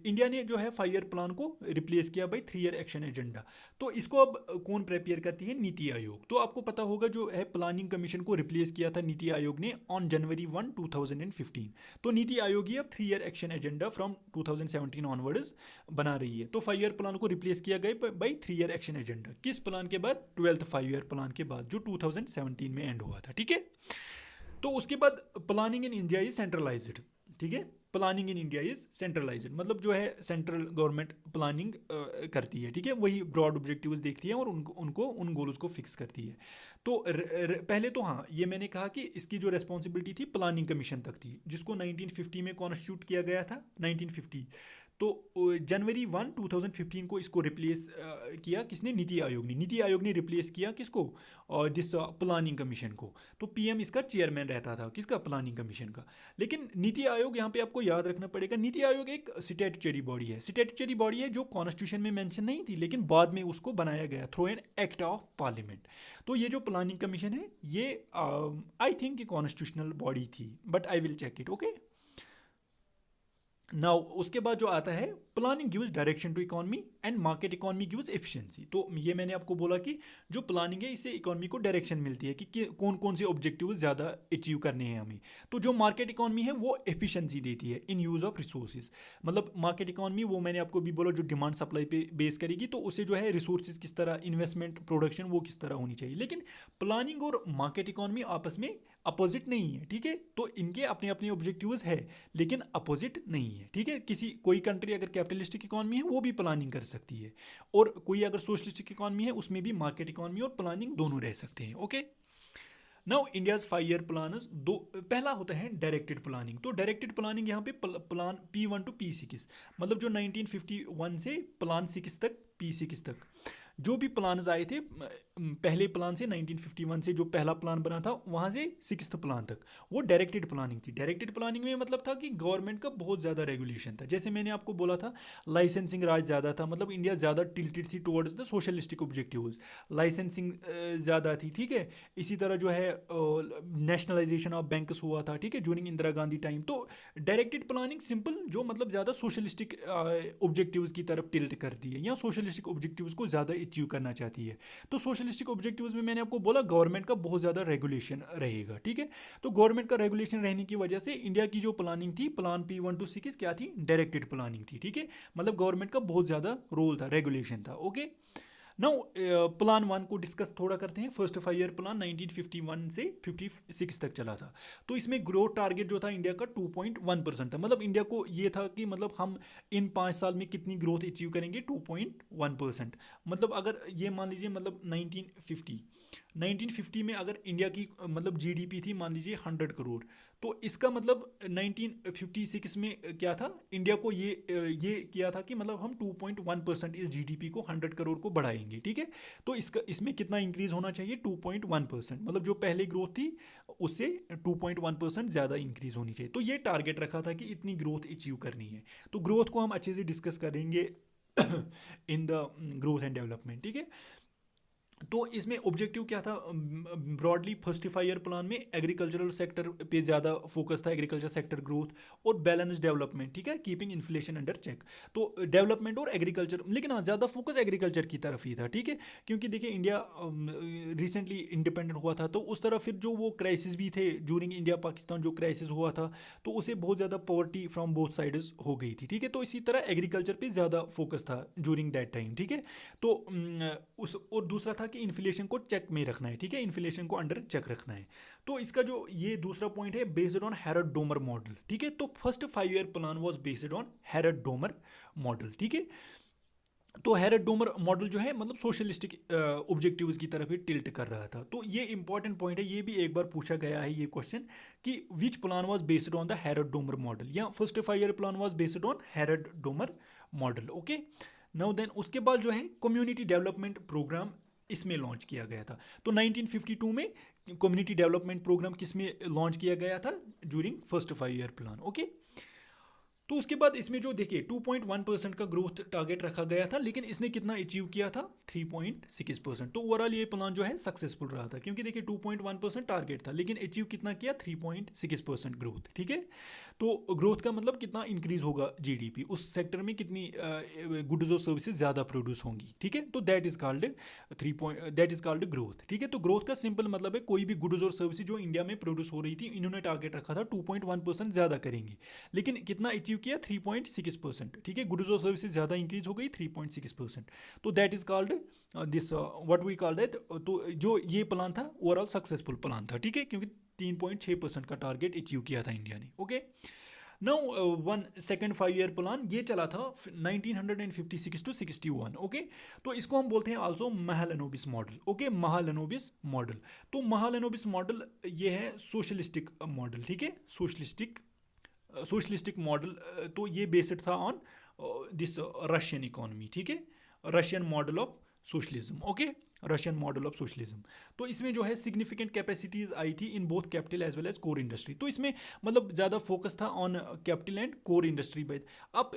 India ने जो है 5 ईयर प्लान को रिप्लेस किया बाई 3 ईयर एक्शन एजेंडा। तो इसको अब कौन प्रिपेयर करती है, नीति आयोग। तो आपको पता होगा जो है प्लानिंग कमीशन को रिप्लेस किया था नीति आयोग ने ऑन जनवरी 1 2015। तो नीति आयोग ही अब 3 year action agenda from 2017 onwards बना रही है। तो 5 ईयर प्लान को रिप्लेस किया गया बाई 3 ईयर एक्शन एजेंडा, किस प्लान के बाद, 12th 5 ईयर प्लान के बाद, जो 2017 में एंड हुआ था, ठीक है। तो उसके बाद planning in India is centralised, ठीक है, planning in India is centralised, मतलब जो है सेंट्रल गवर्नमेंट प्लानिंग करती है, ठीक है, वही ब्रॉड ऑब्जेक्टिव्स देखती है और उनको उन गोल्स को फिक्स करती है। तो पहले तो हाँ, ये मैंने कहा कि इसकी जो रेस्पॉन्सिबिलिटी थी प्लानिंग कमीशन तक थी, जिसको 1950 में कॉन्स्टिट्यूट किया गया था, 1950। तो जनवरी 1 2015 को इसको रिप्लेस किया किसने, नीति आयोग ने। नीति आयोग ने रिप्लेस किया किसको, और दिस प्लानिंग कमीशन को। तो पीएम इसका चेयरमैन रहता था, किसका, प्लानिंग कमीशन का। लेकिन नीति आयोग, यहाँ पे आपको याद रखना पड़ेगा, नीति आयोग एक स्टैट्यूटरी बॉडी है। स्टैट्यूटरी बॉडी है जो कॉन्स्टिट्यूशन में मेंशन नहीं थी, लेकिन बाद में उसको बनाया गया through an act of parliament. तो ये जो प्लानिंग कमीशन है, ये आई थिंक कॉन्स्टिट्यूशनल बॉडी थी, but I will check it, okay. Now उसके बाद जो आता है, planning gives direction to economy and market economy gives efficiency. तो ये मैंने आपको बोला कि जो प्लानिंग है, इससे इकोनॉमी को डायरेक्शन मिलती है कि कौन कौन से ऑब्जेक्टिव ज़्यादा अचीव करने हैं हमें। तो जो मार्केट इकोनॉमी है वो एफिशिएंसी देती है इन यूज़ ऑफ रिसोर्सेज। मतलब मार्केट इकोनॉमी, वो मैंने आपको भी बोला, जो डिमांड सप्लाई पे बेस करेगी, तो उससे जो है रिसोर्सेज किस तरह, इन्वेस्टमेंट, प्रोडक्शन, वो किस तरह होनी चाहिए। लेकिन प्लानिंग और मार्केट इकोनॉमी आपस में अपोजिट नहीं है, ठीक है। तो इनके अपने अपने ऑब्जेक्टिव्स है, लेकिन अपोजिट नहीं है, ठीक है। कोई कंट्री अगर कैपिटलिस्टिक इकोनॉमी है, वो भी प्लानिंग कर सकती है, और कोई अगर सोशलिस्टिक इकोनॉमी है, उसमें भी मार्केट इकोनॉमी और प्लानिंग दोनों रह सकते हैं, okay. Now India's 5 year plan, दो पहला होता है डायरेक्टेड प्लानिंग। तो डायरेक्टेड प्लानिंग यहाँ पे प्लान P1 to P6, मतलब जो 1951 से प्लान 6 तक, P6 तक जो भी प्लान्स आए थे, पहले प्लान से 1951 से जो पहला प्लान बना था, वहाँ से 6th प्लान तक, वो डायरेक्टेड प्लानिंग थी। डायरेक्टेड प्लानिंग में मतलब था कि गवर्नमेंट का बहुत ज़्यादा रेगुलेशन था। जैसे मैंने आपको बोला था, लाइसेंसिंग राज ज़्यादा था, मतलब इंडिया ज़्यादा टिल्टेड थी towards the socialistic objectives, licensing ज़्यादा थी, ठीक है। इसी तरह जो है नेशनलाइजेशन ऑफ बैंक्स हुआ था, ठीक है, ड्यूरिंग इंदिरा गांधी टाइम। तो डायरेक्टेड प्लानिंग सिंपल, जो मतलब ज़्यादा सोशलिस्टिक ऑब्जेक्टिव्स की तरफ टिल्ट करती है, या सोशलिस्टिक ऑब्जेक्टिव्स को ज़्यादा अचीव करना चाहती है। तो सोशलिस्टिक ऑब्जेक्टिव्स में मैंने आपको बोला गवर्नमेंट का बहुत ज़्यादा रेगुलेशन रहेगा, ठीक है। तो गवर्नमेंट का रेगुलेशन रहने की वजह से इंडिया की जो प्लानिंग थी, प्लान P1 to 6 क्या थी, डायरेक्टेड प्लानिंग थी, ठीक है। मतलब गवर्नमेंट का बहुत ज़्यादा रोल था, रेगुलेशन था, ओके। नाउ प्लान 1 को डिस्कस थोड़ा करते हैं। फर्स्ट 5 ईयर प्लान 1951 से 56 तक चला था। तो इसमें ग्रोथ टारगेट जो था इंडिया का 2.1% था। मतलब इंडिया को ये था कि मतलब हम इन 5 साल में कितनी ग्रोथ अचीव करेंगे, 2.1%। मतलब अगर ये मान लीजिए, मतलब 1950 में अगर इंडिया की मतलब जीडीपी थी मान लीजिए 100 करोड़, तो इसका मतलब 1956 में क्या था, इंडिया को ये किया था कि मतलब हम 2.1% इस जीडीपी को 100 करोड़ को बढ़ाएंगे, ठीक है। तो इसमें कितना इंक्रीज होना चाहिए, 2.1%, मतलब जो पहले ग्रोथ थी उससे 2.1% ज़्यादा इंक्रीज होनी चाहिए। तो ये टारगेट रखा था कि इतनी ग्रोथ अचीव करनी है। तो ग्रोथ को हम अच्छे से डिस्कस करेंगे in the growth and development, ठीक है। तो इसमें ऑब्जेक्टिव क्या था ब्रॉडली, फर्स्ट 5 ईयर प्लान में एग्रीकल्चरल सेक्टर पे ज़्यादा फोकस था, एग्रीकल्चर सेक्टर ग्रोथ और बैलेंस डेवलपमेंट, ठीक है, कीपिंग इन्फ्लेशन अंडर चेक। तो डेवलपमेंट और एग्रीकल्चर, लेकिन हाँ ज़्यादा फोकस एग्रीकल्चर की तरफ ही था, ठीक है। क्योंकि देखिए इंडिया रिसेंटली इंडिपेंडेंट हुआ था, तो उस तरफ फिर जो वो क्राइसिस भी थे ड्यूरिंग इंडिया पाकिस्तान जो क्राइसिस हुआ था, तो उसे बहुत ज़्यादा पॉवर्टी फ्रॉम बोथ साइड्स हो गई थी, ठीक है। तो इसी तरह एग्रीकल्चर पे ज़्यादा फोकस था ड्यूरिंग दैट टाइम, ठीक है। तो उस और दूसरा था कि इन्फ्लेशन को चेक में रखना है, ठीक है, इन्फ्लेशन को अंडर चेक रखना है। तो इसका जो ये दूसरा पॉइंट है based on Harrod Domar model, ठीक है। तो first 5 year plan was based on Harrod Domar model, ठीक है। तो हेरड डोमर मॉडल जो है मतलब सोशलिस्टिक ऑब्जेक्टिव्स की तरफ ही टिल्ट कर रहा था। तो ये इंपॉर्टेंट पॉइंट है, ये भी एक बार पूछा गया है ये क्वेश्चन कि which plan was based on the Harrod Domar model, या first 5 year plan was based on Harrod Domar model, okay. Now then उसके बाद जो है कम्युनिटी डेवलपमेंट प्रोग्राम इसमें लॉन्च किया गया था। तो 1952 में कम्युनिटी डेवलपमेंट प्रोग्राम किस में लॉन्च किया गया था, during first 5 year plan, okay. तो उसके बाद इसमें जो देखिए 2.1% का ग्रोथ टारगेट रखा गया था, लेकिन इसने कितना अचीव किया था, 3.6%। तो ओवरऑल ये प्लान जो है सक्सेसफुल रहा था, क्योंकि देखिए 2.1% टारगेट था, लेकिन अचीव कितना किया, 3.6% ग्रोथ, ठीक है। तो ग्रोथ का मतलब कितना इंक्रीज होगा जीडीपी, उस सेक्टर में कितनी गुड्स और सर्विसेज ज़्यादा प्रोड्यूस होंगी, ठीक है। तो दैट इज़ कॉल्ड ग्रोथ, ठीक है। तो ग्रोथ का सिंपल मतलब है कोई भी गुड्स और सर्विसेज जो इंडिया में प्रोड्यूस हो रही थी, इन्होंने टारगेट रखा था 2.1% ज़्यादा करेंगे, लेकिन कितना अचीव किया, 3.6%, ठीक है। गुड्स और सर्विसेज ज़्यादा इंक्रीज हो गई 3.6%। तो that is called this what we called that. तो जो ये प्लान था ओवरऑल सक्सेसफुल प्लान था, ठीक है, क्योंकि 3.6% का टारगेट अचीव किया था इंडिया ने, okay. Now one second 5 year plan ये चला था 1956 टू 61, ओके। तो इसको हम बोलते हैं also Mahalanobis model, okay, Mahalanobis model. तो महालनोबिस मॉडल ये है सोशलिस्टिक मॉडल, ठीक है, सोशलिस्टिक मॉडल। तो ये बेस्ड था ऑन दिस रशियन इकोनॉमी, ठीक है, Russian model of socialism, okay, Russian model of socialism. तो इसमें जो है सिग्निफिकेंट कैपेसिटीज आई थी in both capital as well as core industry. तो इसमें मतलब ज़्यादा फोकस था on capital and core industry पे। अब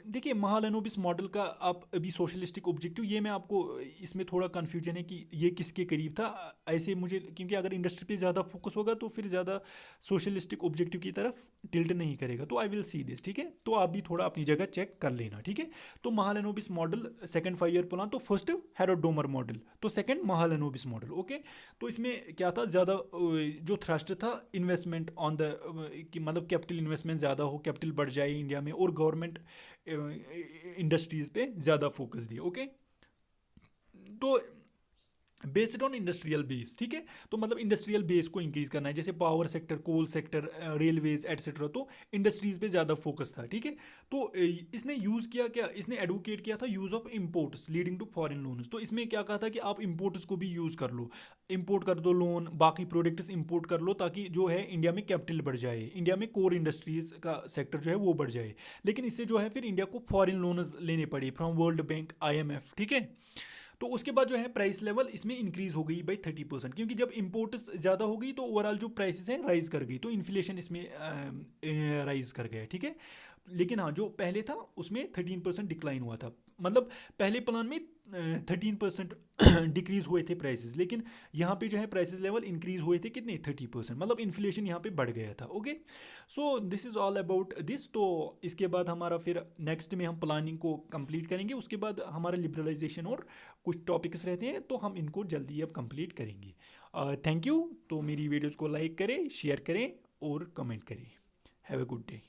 देखिए महालनोबिस मॉडल का आप अभी सोशलिस्टिक ऑब्जेक्टिव, ये मैं आपको इसमें थोड़ा कन्फ्यूजन है कि ये किसके करीब था ऐसे मुझे, क्योंकि अगर इंडस्ट्री पे ज़्यादा फोकस होगा तो फिर ज़्यादा सोशलिस्टिक ऑब्जेक्टिव की तरफ टिल्ट नहीं करेगा। तो आई विल सी दिस, ठीक है। तो आप भी थोड़ा अपनी जगह चेक कर लेना, ठीक है। तो Mahalanobis model second 5 year plan, तो फर्स्ट हेरोड डोमर मॉडल, तो सेकंड महालनोबिस मॉडल, ओके। तो इसमें क्या था, ज़्यादा जो थ्रस्ट था इन्वेस्टमेंट ऑन द कि मतलब कैपिटल इन्वेस्टमेंट ज़्यादा हो, कैपिटल बढ़ जाए इंडिया में, और गवर्नमेंट इंडस्ट्रीज पे ज़्यादा फोकस दिए, ओके। तो बेस्ड ऑन इंडस्ट्रियल बेस, ठीक है। तो मतलब इंडस्ट्रियल बेस को इंक्रीज करना है, जैसे power sector, coal sector, railways etcetera. तो इंडस्ट्रीज पे ज़्यादा फोकस था, ठीक है। तो इसने यूज़ किया क्या, इसने एडवोकेट किया था use of imports leading to foreign loans. तो इसमें क्या कहा था कि आप इम्पोर्ट्स को भी यूज़ कर लो, इम्पोर्ट कर दो लोन, बाकी प्रोडक्ट्स इम्पोर्ट कर लो, ताकि जो है इंडिया में कैपिटल बढ़ जाए, इंडिया में कोर इंडस्ट्रीज का सेक्टर जो है वो बढ़ जाए। लेकिन इससे जो है फिर इंडिया को फॉरेन लोन्स लेने पड़े फ्रॉम वर्ल्ड बैंक, IMF, ठीक है। तो उसके बाद जो है प्राइस लेवल इसमें इंक्रीज हो गई बाई 30%, क्योंकि जब इम्पोर्ट्स ज़्यादा हो गई तो ओवरऑल जो प्राइसेस हैं राइज कर गई, तो इन्फ्लेशन इसमें राइज कर गया, ठीक है। लेकिन हाँ, जो पहले था उसमें 13% डिक्लाइन हुआ था, मतलब पहले प्लान में 13% डिक्रीज हुए थे प्राइसेस, लेकिन यहाँ पे जो है प्राइसेस लेवल इंक्रीज हुए थे कितने, 30%, मतलब इन्फ्लेशन यहाँ पे बढ़ गया था, okay. So this is all about this. तो इसके बाद हमारा फिर नेक्स्ट में हम प्लानिंग को कंप्लीट करेंगे, उसके बाद हमारा लिबरलाइजेशन और कुछ टॉपिक्स रहते हैं, तो हम इनको जल्दी अब कंप्लीट करेंगे। Thank you. तो मेरी वीडियोज़ को लाइक करें, शेयर करें और कमेंट करें। Have a good day.